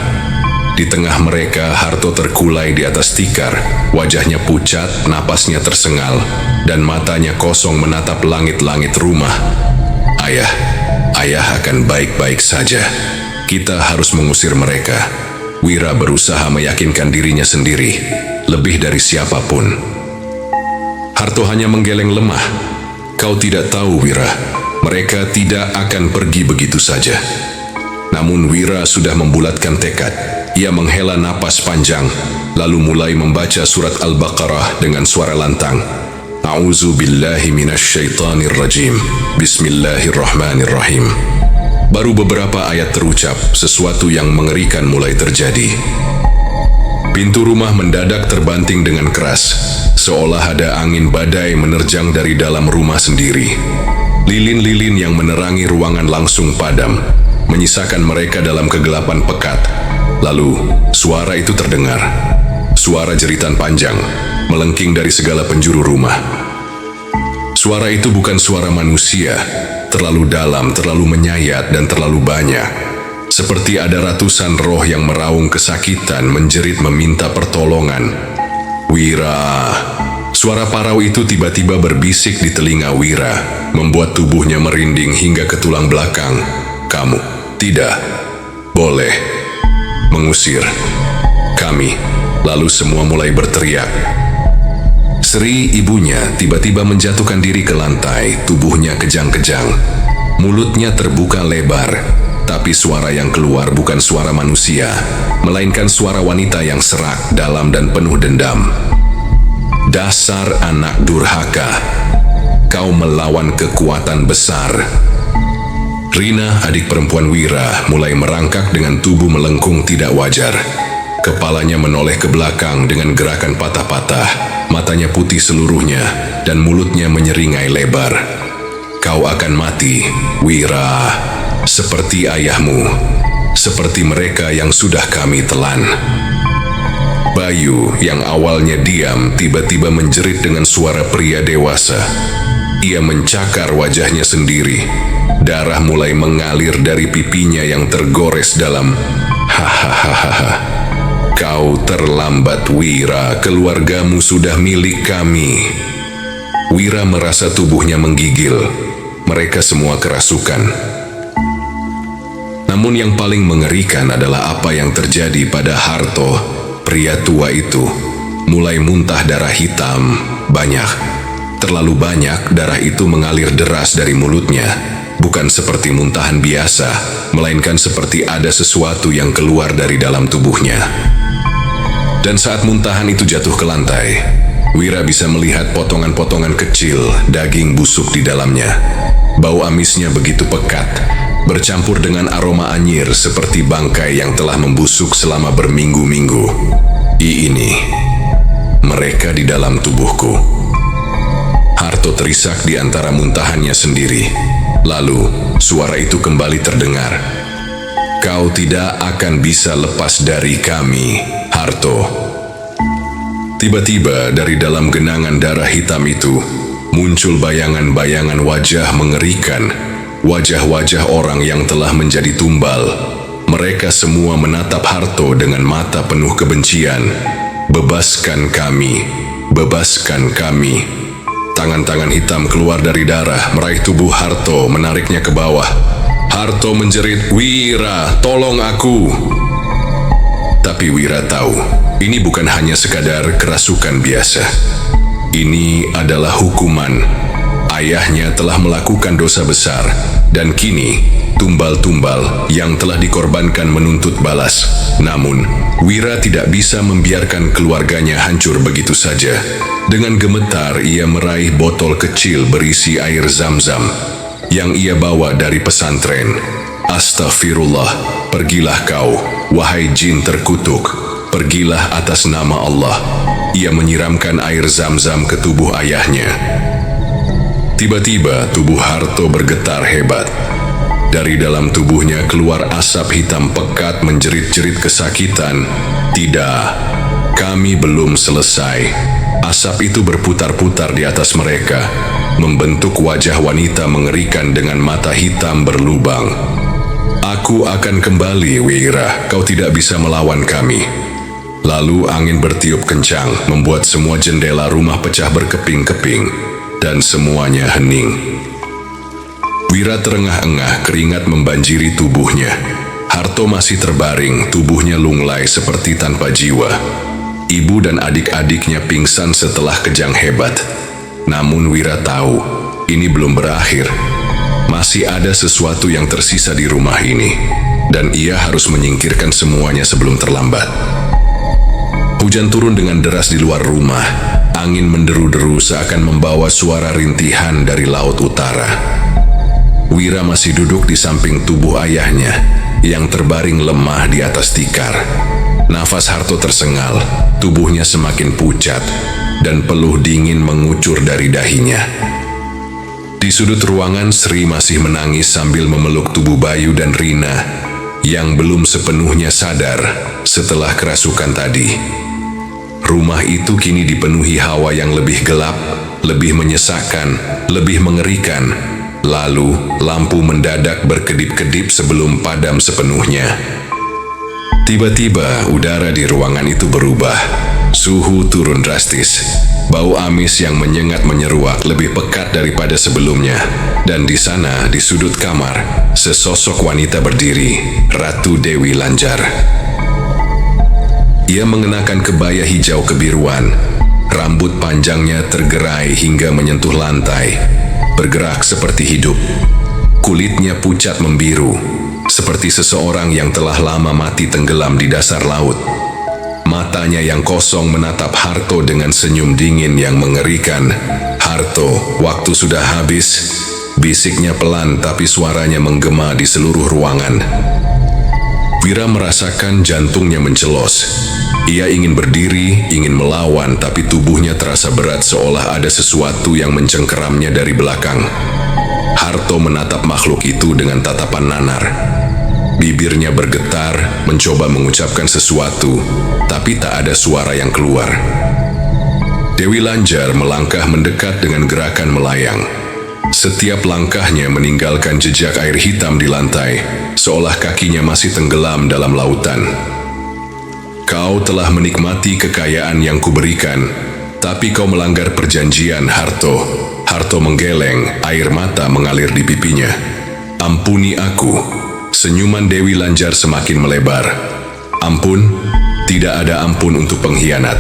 Di tengah mereka, Harto terkulai di atas tikar, wajahnya pucat, napasnya tersengal, dan matanya kosong menatap langit-langit rumah. Ayah akan baik-baik saja. Kita harus mengusir mereka." Wira berusaha meyakinkan dirinya sendiri, lebih dari siapapun. Harto hanya menggeleng lemah. "Kau tidak tahu, Wira, mereka tidak akan pergi begitu saja." Namun Wira sudah membulatkan tekad. Ia menghela napas panjang, lalu mulai membaca surat Al-Baqarah dengan suara lantang. "A'udzu billahi minasyaitonir rajim. Bismillahirrahmanirrahim." Baru beberapa ayat terucap, sesuatu yang mengerikan mulai terjadi. Pintu rumah mendadak terbanting dengan keras, seolah ada angin badai menerjang dari dalam rumah sendiri. Lilin-lilin yang menerangi ruangan langsung padam, menyisakan mereka dalam kegelapan pekat. Lalu, suara itu terdengar. Suara jeritan panjang, melengking dari segala penjuru rumah. Suara itu bukan suara manusia, terlalu dalam, terlalu menyayat, dan terlalu banyak. Seperti ada ratusan roh yang meraung kesakitan, menjerit meminta pertolongan. Wira. Suara parau itu tiba-tiba berbisik di telinga Wira, membuat tubuhnya merinding hingga ke tulang belakang. Kamu tidak boleh mengusir kami. Lalu semua mulai berteriak. Sri, ibunya, tiba-tiba menjatuhkan diri ke lantai, tubuhnya kejang-kejang. Mulutnya terbuka lebar, tapi suara yang keluar bukan suara manusia, melainkan suara wanita yang serak, dalam, dan penuh dendam. Dasar anak durhaka, kau melawan kekuatan besar. Rina, adik perempuan Wira, mulai merangkak dengan tubuh melengkung tidak wajar. Kepalanya menoleh ke belakang dengan gerakan patah-patah, matanya putih seluruhnya, dan mulutnya menyeringai lebar. Kau akan mati, Wira, seperti ayahmu, seperti mereka yang sudah kami telan. Bayu, yang awalnya diam, tiba-tiba menjerit dengan suara pria dewasa. Ia mencakar wajahnya sendiri. Darah mulai mengalir dari pipinya yang tergores dalam. Hahaha. Kau terlambat, Wira. Keluargamu sudah milik kami. Wira merasa tubuhnya menggigil. Mereka semua kerasukan. Namun yang paling mengerikan adalah apa yang terjadi pada Harto. Pria tua itu mulai muntah darah hitam. Banyak, terlalu banyak darah itu mengalir deras dari mulutnya. Bukan seperti muntahan biasa, melainkan seperti ada sesuatu yang keluar dari dalam tubuhnya. Dan saat muntahan itu jatuh ke lantai, Wira bisa melihat potongan-potongan kecil daging busuk di dalamnya. Bau amisnya begitu pekat, bercampur dengan aroma anyir seperti bangkai yang telah membusuk selama berminggu-minggu. Ini, mereka di dalam tubuhku. Harto terisak di antara muntahannya sendiri. Lalu, suara itu kembali terdengar. Kau tidak akan bisa lepas dari kami, Harto. Tiba-tiba dari dalam genangan darah hitam itu, muncul bayangan-bayangan wajah mengerikan. Wajah-wajah orang yang telah menjadi tumbal. Mereka semua menatap Harto dengan mata penuh kebencian. Bebaskan kami, bebaskan kami. Tangan-tangan hitam keluar dari darah, meraih tubuh Harto, menariknya ke bawah. Harto menjerit, Wira, tolong aku. Tapi Wira tahu, ini bukan hanya sekadar kerasukan biasa. Ini adalah hukuman. Ayahnya telah melakukan dosa besar, dan kini tumbal-tumbal yang telah dikorbankan menuntut balas. Namun, Wira tidak bisa membiarkan keluarganya hancur begitu saja. Dengan gemetar, ia meraih botol kecil berisi air zam-zam yang ia bawa dari pesantren. Astagfirullah, pergilah kau, wahai jin terkutuk, pergilah atas nama Allah. Ia menyiramkan air zam-zam ke tubuh ayahnya. Tiba-tiba tubuh Harto bergetar hebat. Dari dalam tubuhnya keluar asap hitam pekat menjerit-jerit kesakitan. Tidak, kami belum selesai. Asap itu berputar-putar di atas mereka, membentuk wajah wanita mengerikan dengan mata hitam berlubang. Aku akan kembali, Wira. Kau tidak bisa melawan kami. Lalu angin bertiup kencang, membuat semua jendela rumah pecah berkeping-keping, dan semuanya hening. Wira terengah-engah, keringat membanjiri tubuhnya. Harto masih terbaring, tubuhnya lunglai seperti tanpa jiwa. Ibu dan adik-adiknya pingsan setelah kejang hebat. Namun Wira tahu, ini belum berakhir. Masih ada sesuatu yang tersisa di rumah ini, dan ia harus menyingkirkan semuanya sebelum terlambat. Hujan turun dengan deras di luar rumah. Angin menderu-deru seakan membawa suara rintihan dari laut utara. Wira masih duduk di samping tubuh ayahnya yang terbaring lemah di atas tikar. Nafas Harto tersengal, tubuhnya semakin pucat, dan peluh dingin mengucur dari dahinya. Di sudut ruangan, Sri masih menangis sambil memeluk tubuh Bayu dan Rina yang belum sepenuhnya sadar setelah kerasukan tadi. Rumah itu kini dipenuhi hawa yang lebih gelap, lebih menyesakkan, lebih mengerikan. Lalu, lampu mendadak berkedip-kedip sebelum padam sepenuhnya. Tiba-tiba, udara di ruangan itu berubah. Suhu turun drastis. Bau amis yang menyengat menyeruak lebih pekat daripada sebelumnya. Dan di sana, di sudut kamar, sesosok wanita berdiri, Ratu Dewi Lanjar. Ia mengenakan kebaya hijau kebiruan. Rambut panjangnya tergerai hingga menyentuh lantai, bergerak seperti hidup. Kulitnya pucat membiru, seperti seseorang yang telah lama mati tenggelam di dasar laut. Matanya yang kosong menatap Harto dengan senyum dingin yang mengerikan. "Harto, waktu sudah habis," bisiknya pelan tapi suaranya menggema di seluruh ruangan. Wira merasakan jantungnya mencelos. Ia ingin berdiri, ingin melawan, tapi tubuhnya terasa berat seolah ada sesuatu yang mencengkeramnya dari belakang. Harto menatap makhluk itu dengan tatapan nanar. Bibirnya bergetar, mencoba mengucapkan sesuatu, tapi tak ada suara yang keluar. Dewi Lanjar melangkah mendekat dengan gerakan melayang. Setiap langkahnya meninggalkan jejak air hitam di lantai, seolah kakinya masih tenggelam dalam lautan. "Kau telah menikmati kekayaan yang kuberikan, tapi kau melanggar perjanjian, Harto." Harto menggeleng, air mata mengalir di pipinya. "Ampuni aku." Senyuman Dewi Lanjar semakin melebar. "Ampun? Tidak ada ampun untuk pengkhianat."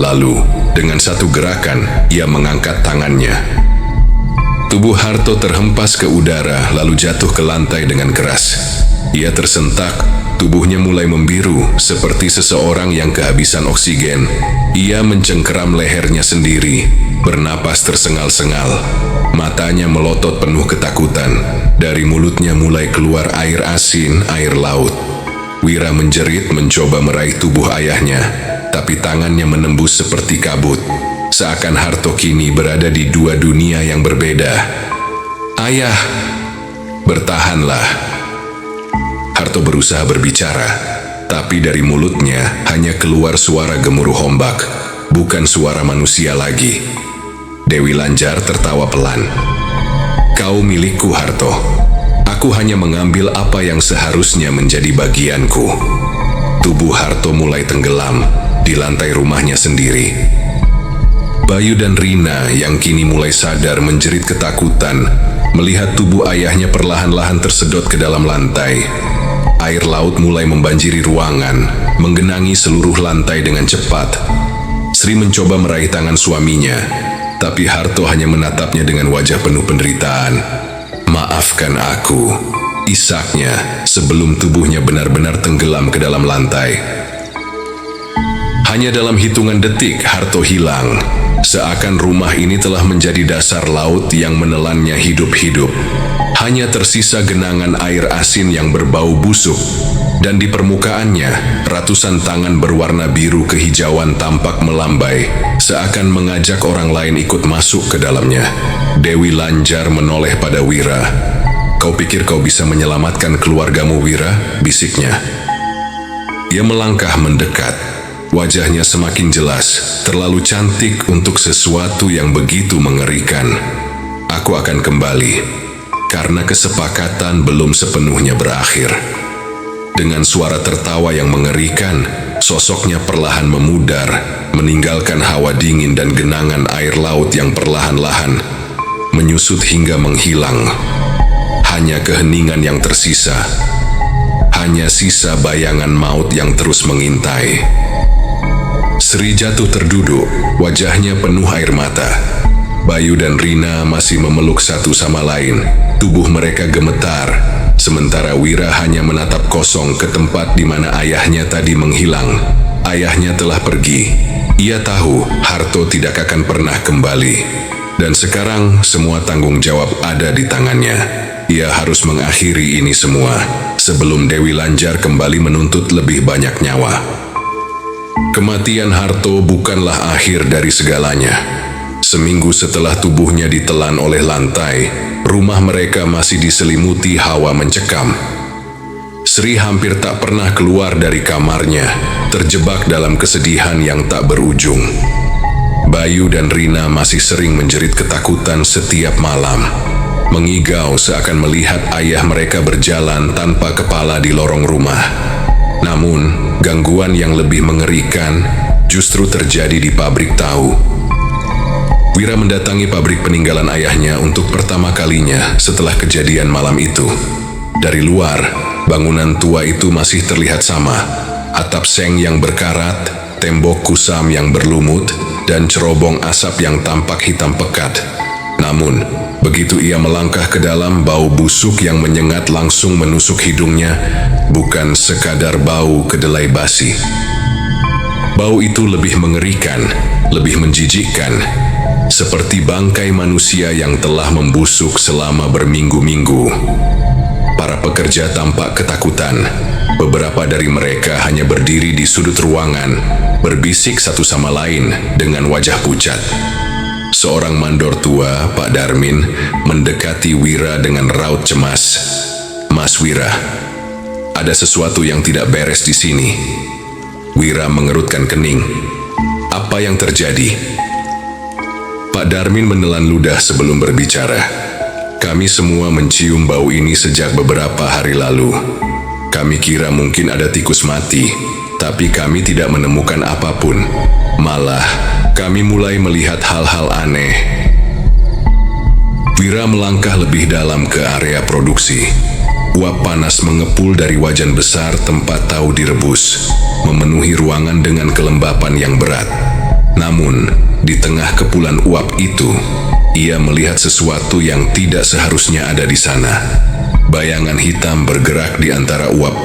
Lalu, dengan satu gerakan, ia mengangkat tangannya. Tubuh Harto terhempas ke udara lalu jatuh ke lantai dengan keras. Ia tersentak, tubuhnya mulai membiru seperti seseorang yang kehabisan oksigen. Ia mencengkeram lehernya sendiri, bernapas tersengal-sengal. Matanya melotot penuh ketakutan. Dari mulutnya mulai keluar air asin, air laut. Wira menjerit mencoba meraih tubuh ayahnya, tapi tangannya menembus seperti kabut. Seakan Harto kini berada di dua dunia yang berbeda. "Ayah, bertahanlah." Harto berusaha berbicara, tapi dari mulutnya hanya keluar suara gemuruh ombak, bukan suara manusia lagi. Dewi Lanjar tertawa pelan. "Kau milikku, Harto. Aku hanya mengambil apa yang seharusnya menjadi bagianku." Tubuh Harto mulai tenggelam di lantai rumahnya sendiri. Bayu dan Rina yang kini mulai sadar menjerit ketakutan melihat tubuh ayahnya perlahan-lahan tersedot ke dalam lantai. Air laut mulai membanjiri ruangan, menggenangi seluruh lantai dengan cepat. Sri mencoba meraih tangan suaminya, tapi Harto hanya menatapnya dengan wajah penuh penderitaan. "Maafkan aku," isaknya sebelum tubuhnya benar-benar tenggelam ke dalam lantai. Hanya dalam hitungan detik Harto hilang, seakan rumah ini telah menjadi dasar laut yang menelannya hidup-hidup. Hanya tersisa genangan air asin yang berbau busuk, dan di permukaannya ratusan tangan berwarna biru kehijauan tampak melambai, seakan mengajak orang lain ikut masuk ke dalamnya. Dewi Lanjar menoleh pada Wira. "Kau pikir kau bisa menyelamatkan keluargamu, Wira?" bisiknya. Ia melangkah mendekat. Wajahnya semakin jelas, terlalu cantik untuk sesuatu yang begitu mengerikan. "Aku akan kembali, karena kesepakatan belum sepenuhnya berakhir." Dengan suara tertawa yang mengerikan, sosoknya perlahan memudar, meninggalkan hawa dingin dan genangan air laut yang perlahan-lahan menyusut hingga menghilang. Hanya keheningan yang tersisa, hanya sisa bayangan maut yang terus mengintai. Sri jatuh terduduk, wajahnya penuh air mata. Bayu dan Rina masih memeluk satu sama lain, tubuh mereka gemetar, sementara Wira hanya menatap kosong ke tempat di mana ayahnya tadi menghilang. Ayahnya telah pergi. Ia tahu Harto tidak akan pernah kembali. Dan sekarang semua tanggung jawab ada di tangannya. Ia harus mengakhiri ini semua sebelum Dewi Lanjar kembali menuntut lebih banyak nyawa. Kematian Harto bukanlah akhir dari segalanya. Seminggu setelah tubuhnya ditelan oleh lantai, rumah mereka masih diselimuti hawa mencekam. Sri hampir tak pernah keluar dari kamarnya, terjebak dalam kesedihan yang tak berujung. Bayu dan Rina masih sering menjerit ketakutan setiap malam, mengigau seakan melihat ayah mereka berjalan tanpa kepala di lorong rumah. Namun, gangguan yang lebih mengerikan justru terjadi di pabrik tahu. Wira mendatangi pabrik peninggalan ayahnya untuk pertama kalinya setelah kejadian malam itu. Dari luar, bangunan tua itu masih terlihat sama. Atap seng yang berkarat, tembok kusam yang berlumut, dan cerobong asap yang tampak hitam pekat. Namun, begitu ia melangkah ke dalam, bau busuk yang menyengat langsung menusuk hidungnya, bukan sekadar bau kedelai basi. Bau itu lebih mengerikan, lebih menjijikkan, seperti bangkai manusia yang telah membusuk selama berminggu-minggu. Para pekerja tampak ketakutan. Beberapa dari mereka hanya berdiri di sudut ruangan, berbisik satu sama lain dengan wajah pucat. Seorang mandor tua, Pak Darmin, mendekati Wira dengan raut cemas. "Mas Wira, ada sesuatu yang tidak beres di sini." Wira mengerutkan kening. "Apa yang terjadi?" Pak Darmin menelan ludah sebelum berbicara. "Kami semua mencium bau ini sejak beberapa hari lalu. Kami kira mungkin ada tikus mati, tapi kami tidak menemukan apapun. Malah, kami mulai melihat hal-hal aneh." Wira melangkah lebih dalam ke area produksi. Uap panas mengepul dari wajan besar tempat tahu direbus, memenuhi ruangan dengan kelembapan yang berat. Namun, di tengah kepulan uap itu, ia melihat sesuatu yang tidak seharusnya ada di sana. Bayangan hitam bergerak di antara uap.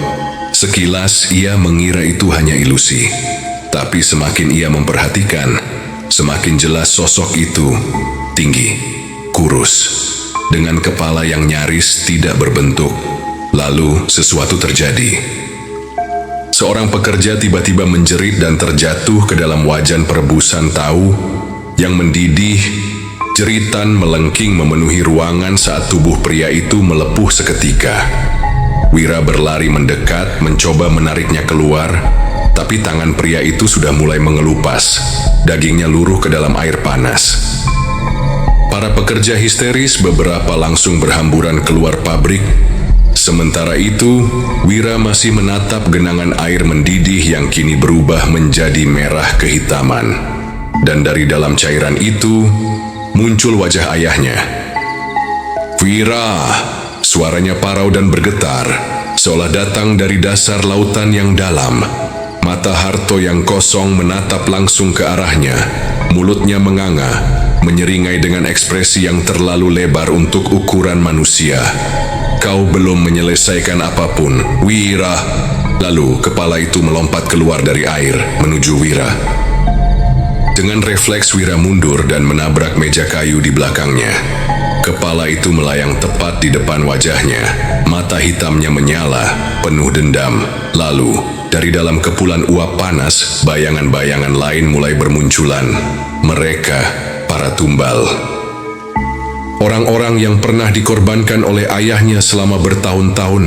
Sekilas ia mengira itu hanya ilusi. Tapi semakin ia memperhatikan, semakin jelas sosok itu tinggi, kurus, dengan kepala yang nyaris tidak berbentuk. Lalu sesuatu terjadi. Seorang pekerja tiba-tiba menjerit dan terjatuh ke dalam wajan perebusan tahu yang mendidih. Jeritan melengking memenuhi ruangan saat tubuh pria itu melepuh seketika. Wira berlari mendekat, mencoba menariknya keluar, tapi tangan pria itu sudah mulai mengelupas. Dagingnya luruh ke dalam air panas. Para pekerja histeris, beberapa langsung berhamburan keluar pabrik. Sementara itu, Wira masih menatap genangan air mendidih yang kini berubah menjadi merah kehitaman. Dan dari dalam cairan itu, muncul wajah ayahnya. "Wira!" Suaranya parau dan bergetar, seolah datang dari dasar lautan yang dalam. Mata Harto yang kosong menatap langsung ke arahnya. Mulutnya menganga, menyeringai dengan ekspresi yang terlalu lebar untuk ukuran manusia. "Kau belum menyelesaikan apapun, Wira." Lalu kepala itu melompat keluar dari air menuju Wira. Dengan refleks Wira mundur dan menabrak meja kayu di belakangnya. Kepala itu melayang tepat di depan wajahnya. Mata hitamnya menyala, penuh dendam. Lalu, dari dalam kepulan uap panas, bayangan-bayangan lain mulai bermunculan. Mereka, para tumbal. Orang-orang yang pernah dikorbankan oleh ayahnya selama bertahun-tahun,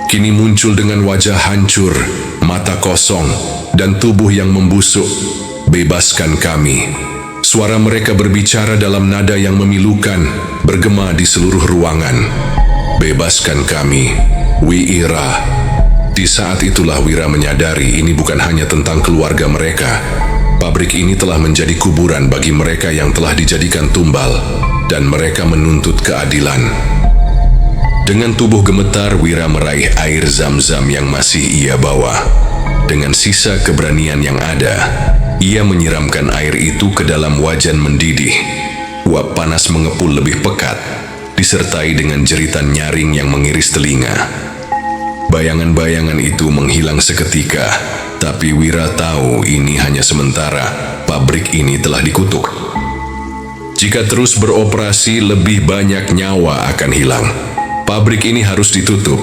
kini muncul dengan wajah hancur, mata kosong, dan tubuh yang membusuk. "Bebaskan kami." Suara mereka berbicara dalam nada yang memilukan, bergema di seluruh ruangan. "Bebaskan kami, Wira." Di saat itulah Wira menyadari ini bukan hanya tentang keluarga mereka. Pabrik ini telah menjadi kuburan bagi mereka yang telah dijadikan tumbal, dan mereka menuntut keadilan. Dengan tubuh gemetar, Wira meraih air zam-zam yang masih ia bawa. Dengan sisa keberanian yang ada, ia menyiramkan air itu ke dalam wajan mendidih. Uap panas mengepul lebih pekat, disertai dengan jeritan nyaring yang mengiris telinga. Bayangan-bayangan itu menghilang seketika, tapi Wira tahu ini hanya sementara. Pabrik ini telah dikutuk. Jika terus beroperasi, lebih banyak nyawa akan hilang. Pabrik ini harus ditutup.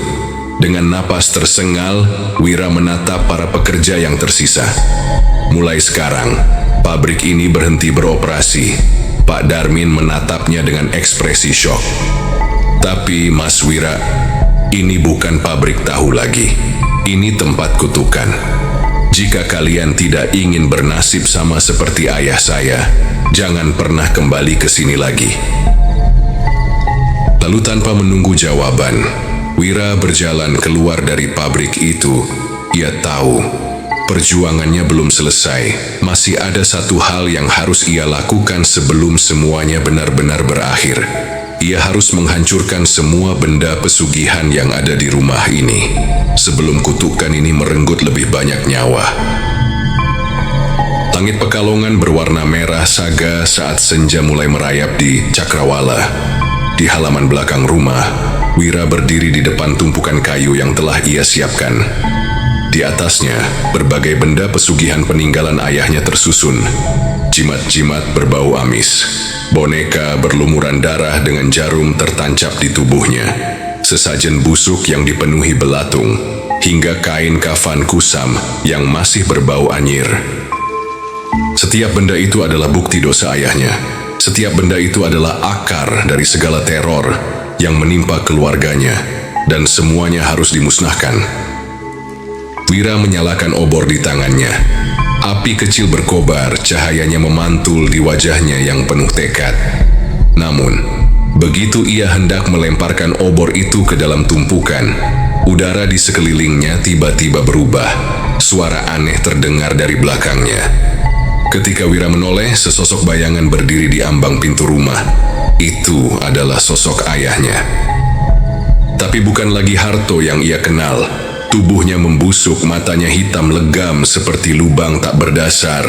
Dengan napas tersengal, Wira menatap para pekerja yang tersisa. Mulai sekarang, pabrik ini berhenti beroperasi. Pak Darmin menatapnya dengan ekspresi syok. Tapi Mas Wira, ini bukan pabrik tahu lagi. Ini tempat kutukan. Jika kalian tidak ingin bernasib sama seperti ayah saya, jangan pernah kembali ke sini lagi. Lalu tanpa menunggu jawaban, Wira berjalan keluar dari pabrik itu. Ia tahu perjuangannya belum selesai. Masih ada satu hal yang harus ia lakukan sebelum semuanya benar-benar berakhir. Ia harus menghancurkan semua benda pesugihan yang ada di rumah ini sebelum kutukan ini merenggut lebih banyak nyawa. Langit Pekalongan berwarna merah saga saat senja mulai merayap di Cakrawala. Di halaman belakang rumah, Wira berdiri di depan tumpukan kayu yang telah ia siapkan. Di atasnya, berbagai benda pesugihan peninggalan ayahnya tersusun. Jimat-jimat berbau amis, boneka berlumuran darah dengan jarum tertancap di tubuhnya, sesajen busuk yang dipenuhi belatung, hingga kain kafan kusam yang masih berbau anyir. Setiap benda itu adalah bukti dosa ayahnya. Setiap benda itu adalah akar dari segala teror yang menimpa keluarganya, dan semuanya harus dimusnahkan. Wira menyalakan obor di tangannya. Api kecil berkobar, cahayanya memantul di wajahnya yang penuh tekad. Namun, begitu ia hendak melemparkan obor itu ke dalam tumpukan, udara di sekelilingnya tiba-tiba berubah. Suara aneh terdengar dari belakangnya. Ketika Wira menoleh, sesosok bayangan berdiri di ambang pintu rumah. Itu adalah sosok ayahnya. Tapi bukan lagi Harto yang ia kenal. Tubuhnya membusuk, matanya hitam legam seperti lubang tak berdasar.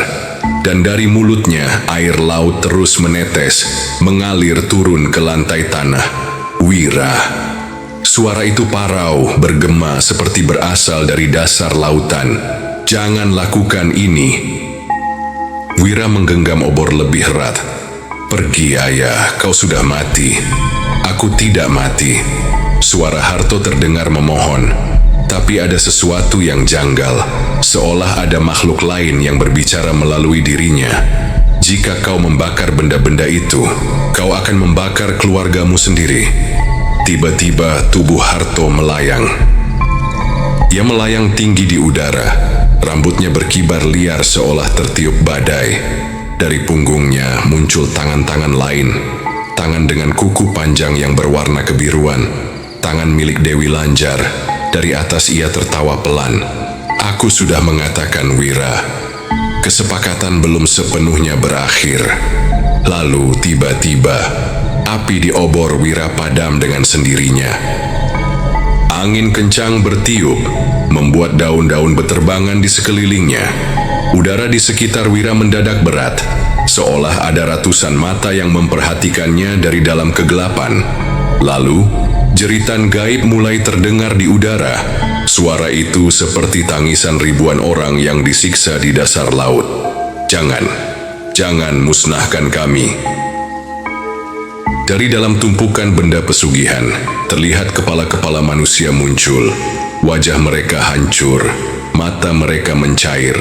Dan dari mulutnya, air laut terus menetes, mengalir turun ke lantai tanah. Wira. Suara itu parau, bergema seperti berasal dari dasar lautan. Jangan lakukan ini. Wira menggenggam obor lebih erat. Pergi ayah, kau sudah mati. Aku tidak mati. Suara Harto terdengar memohon. Tapi ada sesuatu yang janggal, seolah ada makhluk lain yang berbicara melalui dirinya. Jika kau membakar benda-benda itu, kau akan membakar keluargamu sendiri. Tiba-tiba tubuh Harto melayang. Ia melayang tinggi di udara, rambutnya berkibar liar seolah tertiup badai. Dari punggungnya muncul tangan-tangan lain, tangan dengan kuku panjang yang berwarna kebiruan, tangan milik Dewi Lanjar. Dari atas ia tertawa pelan. Aku sudah mengatakan Wira, kesepakatan belum sepenuhnya berakhir. Lalu tiba-tiba, api di obor Wira padam dengan sendirinya. Angin kencang bertiup, membuat daun-daun beterbangan di sekelilingnya. Udara di sekitar Wira mendadak berat, seolah ada ratusan mata yang memperhatikannya dari dalam kegelapan. Lalu, jeritan gaib mulai terdengar di udara. Suara itu seperti tangisan ribuan orang yang disiksa di dasar laut. Jangan musnahkan kami. Dari dalam tumpukan benda pesugihan, terlihat kepala-kepala manusia muncul. Wajah mereka hancur, mata mereka mencair,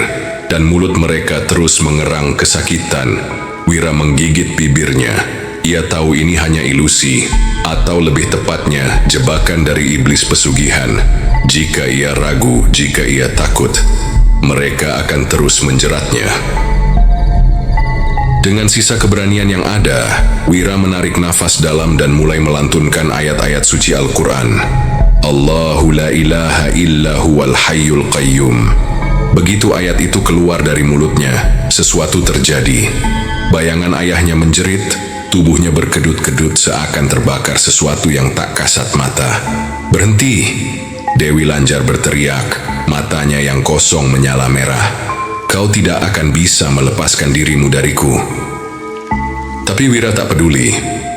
dan mulut mereka terus mengerang kesakitan. Wira menggigit bibirnya. Ia tahu ini hanya ilusi, atau lebih tepatnya jebakan dari iblis pesugihan. Jika ia ragu, jika ia takut, mereka akan terus menjeratnya. Dengan sisa keberanian yang ada, Wira menarik nafas dalam dan mulai melantunkan ayat-ayat suci Al-Quran. Allahu la ilaha illa huwal hayyul qayyum. Begitu ayat itu keluar dari mulutnya, sesuatu terjadi. Bayangan ayahnya menjerit, tubuhnya berkedut-kedut seakan terbakar sesuatu yang tak kasat mata. Berhenti! Dewi Lanjar berteriak, matanya yang kosong menyala merah. Kau tidak akan bisa melepaskan dirimu dariku. Tapi Wira tak peduli.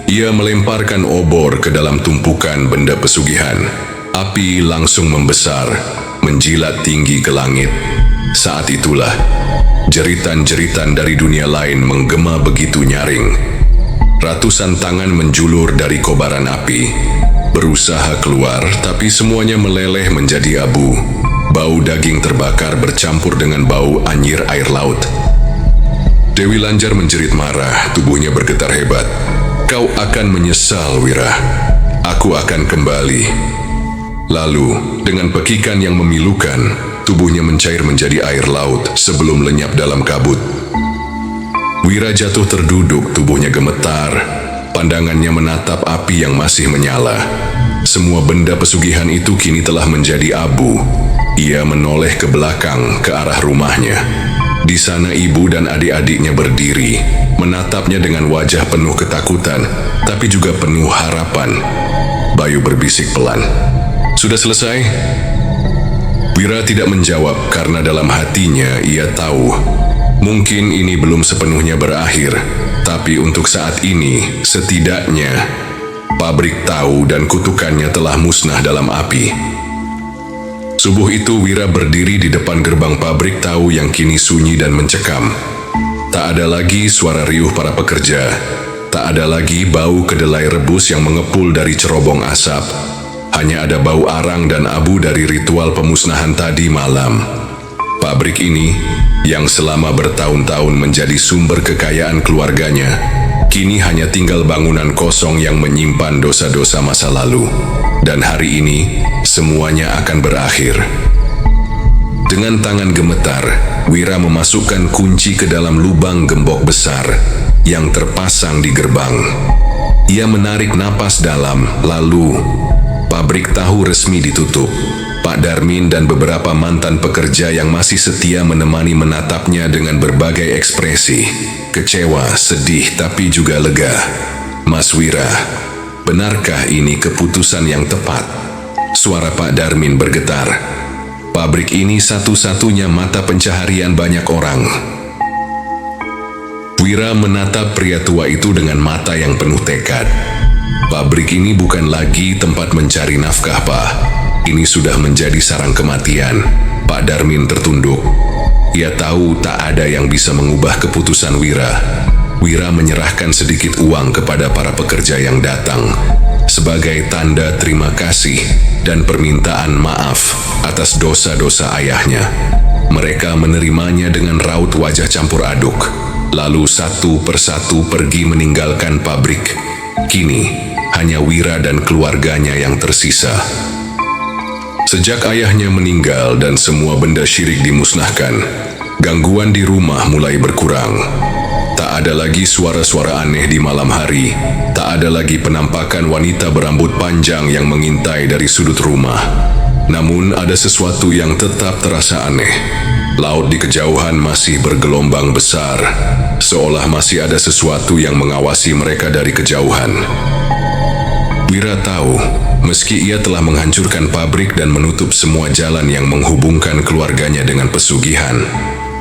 Ia melemparkan obor ke dalam tumpukan benda pesugihan. Api langsung membesar, menjilat tinggi ke langit. Saat itulah, jeritan-jeritan dari dunia lain menggema begitu nyaring. Ratusan tangan menjulur dari kobaran api, berusaha keluar, tapi semuanya meleleh menjadi abu. Bau daging terbakar bercampur dengan bau anyir air laut. Dewi Lanjar menjerit marah, tubuhnya bergetar hebat. Kau akan menyesal, Wira. Aku akan kembali. Lalu, dengan pekikan yang memilukan, tubuhnya mencair menjadi air laut sebelum lenyap dalam kabut. Wira jatuh terduduk, tubuhnya gemetar. Pandangannya menatap api yang masih menyala. Semua benda pesugihan itu kini telah menjadi abu. Ia menoleh ke belakang, ke arah rumahnya. Di sana ibu dan adik-adiknya berdiri, menatapnya dengan wajah penuh ketakutan, tapi juga penuh harapan. Bayu berbisik pelan. Sudah selesai? Wira tidak menjawab karena dalam hatinya ia tahu, mungkin ini belum sepenuhnya berakhir, tapi untuk saat ini, setidaknya, pabrik tahu dan kutukannya telah musnah dalam api. Subuh itu Wira berdiri di depan gerbang pabrik tahu yang kini sunyi dan mencekam. Tak ada lagi suara riuh para pekerja. Tak ada lagi bau kedelai rebus yang mengepul dari cerobong asap. Hanya ada bau arang dan abu dari ritual pemusnahan tadi malam. Pabrik ini, yang selama bertahun-tahun menjadi sumber kekayaan keluarganya, kini hanya tinggal bangunan kosong yang menyimpan dosa-dosa masa lalu. Dan hari ini, semuanya akan berakhir. Dengan tangan gemetar, Wira memasukkan kunci ke dalam lubang gembok besar yang terpasang di gerbang. Ia menarik napas dalam, lalu pabrik tahu resmi ditutup. Pak Darmin dan beberapa mantan pekerja yang masih setia menemani menatapnya dengan berbagai ekspresi. Kecewa, sedih, tapi juga lega. Mas Wira, benarkah ini keputusan yang tepat? Suara Pak Darmin bergetar. Pabrik ini satu-satunya mata pencaharian banyak orang. Wira menatap pria tua itu dengan mata yang penuh tekad. Pabrik ini bukan lagi tempat mencari nafkah, Pak. Ini sudah menjadi sarang kematian. Pak Darmin tertunduk. Ia tahu tak ada yang bisa mengubah keputusan Wira. Wira menyerahkan sedikit uang kepada para pekerja yang datang sebagai tanda terima kasih dan permintaan maaf atas dosa-dosa ayahnya. Mereka menerimanya dengan raut wajah campur aduk, lalu satu persatu pergi meninggalkan pabrik. Kini, hanya Wira dan keluarganya yang tersisa. Sejak ayahnya meninggal dan semua benda syirik dimusnahkan, gangguan di rumah mulai berkurang. Tak ada lagi suara-suara aneh di malam hari. Tak ada lagi penampakan wanita berambut panjang yang mengintai dari sudut rumah. Namun ada sesuatu yang tetap terasa aneh. Laut di kejauhan masih bergelombang besar, seolah masih ada sesuatu yang mengawasi mereka dari kejauhan. Wira tahu, meski ia telah menghancurkan pabrik dan menutup semua jalan yang menghubungkan keluarganya dengan pesugihan,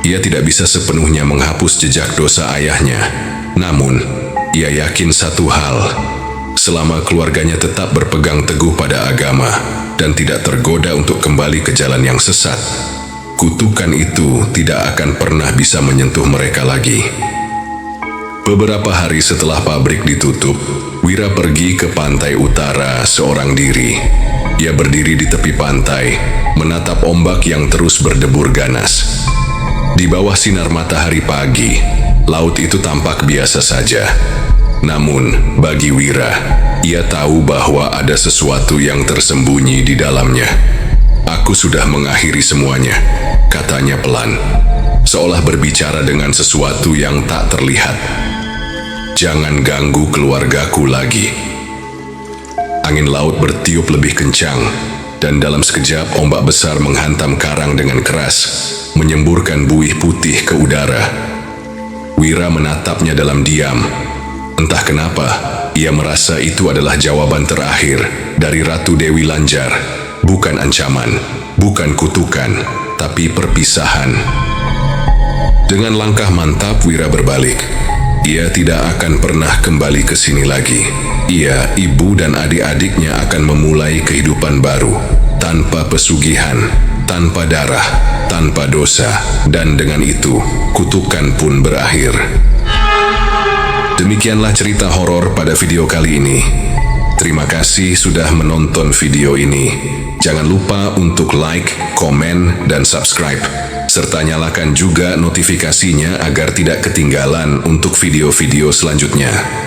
ia tidak bisa sepenuhnya menghapus jejak dosa ayahnya. Namun, ia yakin satu hal, selama keluarganya tetap berpegang teguh pada agama dan tidak tergoda untuk kembali ke jalan yang sesat, kutukan itu tidak akan pernah bisa menyentuh mereka lagi. Beberapa hari setelah pabrik ditutup, Wira pergi ke pantai utara seorang diri. Ia berdiri di tepi pantai, menatap ombak yang terus berdebur ganas. Di bawah sinar matahari pagi, laut itu tampak biasa saja. Namun, bagi Wira, ia tahu bahwa ada sesuatu yang tersembunyi di dalamnya. Aku sudah mengakhiri semuanya, katanya pelan, seolah berbicara dengan sesuatu yang tak terlihat. Jangan ganggu keluargaku lagi. Angin laut bertiup lebih kencang, dan dalam sekejap ombak besar menghantam karang dengan keras, menyemburkan buih putih ke udara. Wira menatapnya dalam diam. Entah kenapa, ia merasa itu adalah jawaban terakhir dari Ratu Dewi Lanjar. Bukan ancaman, bukan kutukan, tapi perpisahan. Dengan langkah mantap, Wira berbalik. Ia tidak akan pernah kembali ke sini lagi. Ia, ibu dan adik-adiknya akan memulai kehidupan baru, tanpa pesugihan, tanpa darah, tanpa dosa, dan dengan itu, kutukan pun berakhir. Demikianlah cerita horor pada video kali ini. Terima kasih sudah menonton video ini. Jangan lupa untuk like, komen, dan subscribe. serta nyalakan juga notifikasinya agar tidak ketinggalan untuk video-video selanjutnya.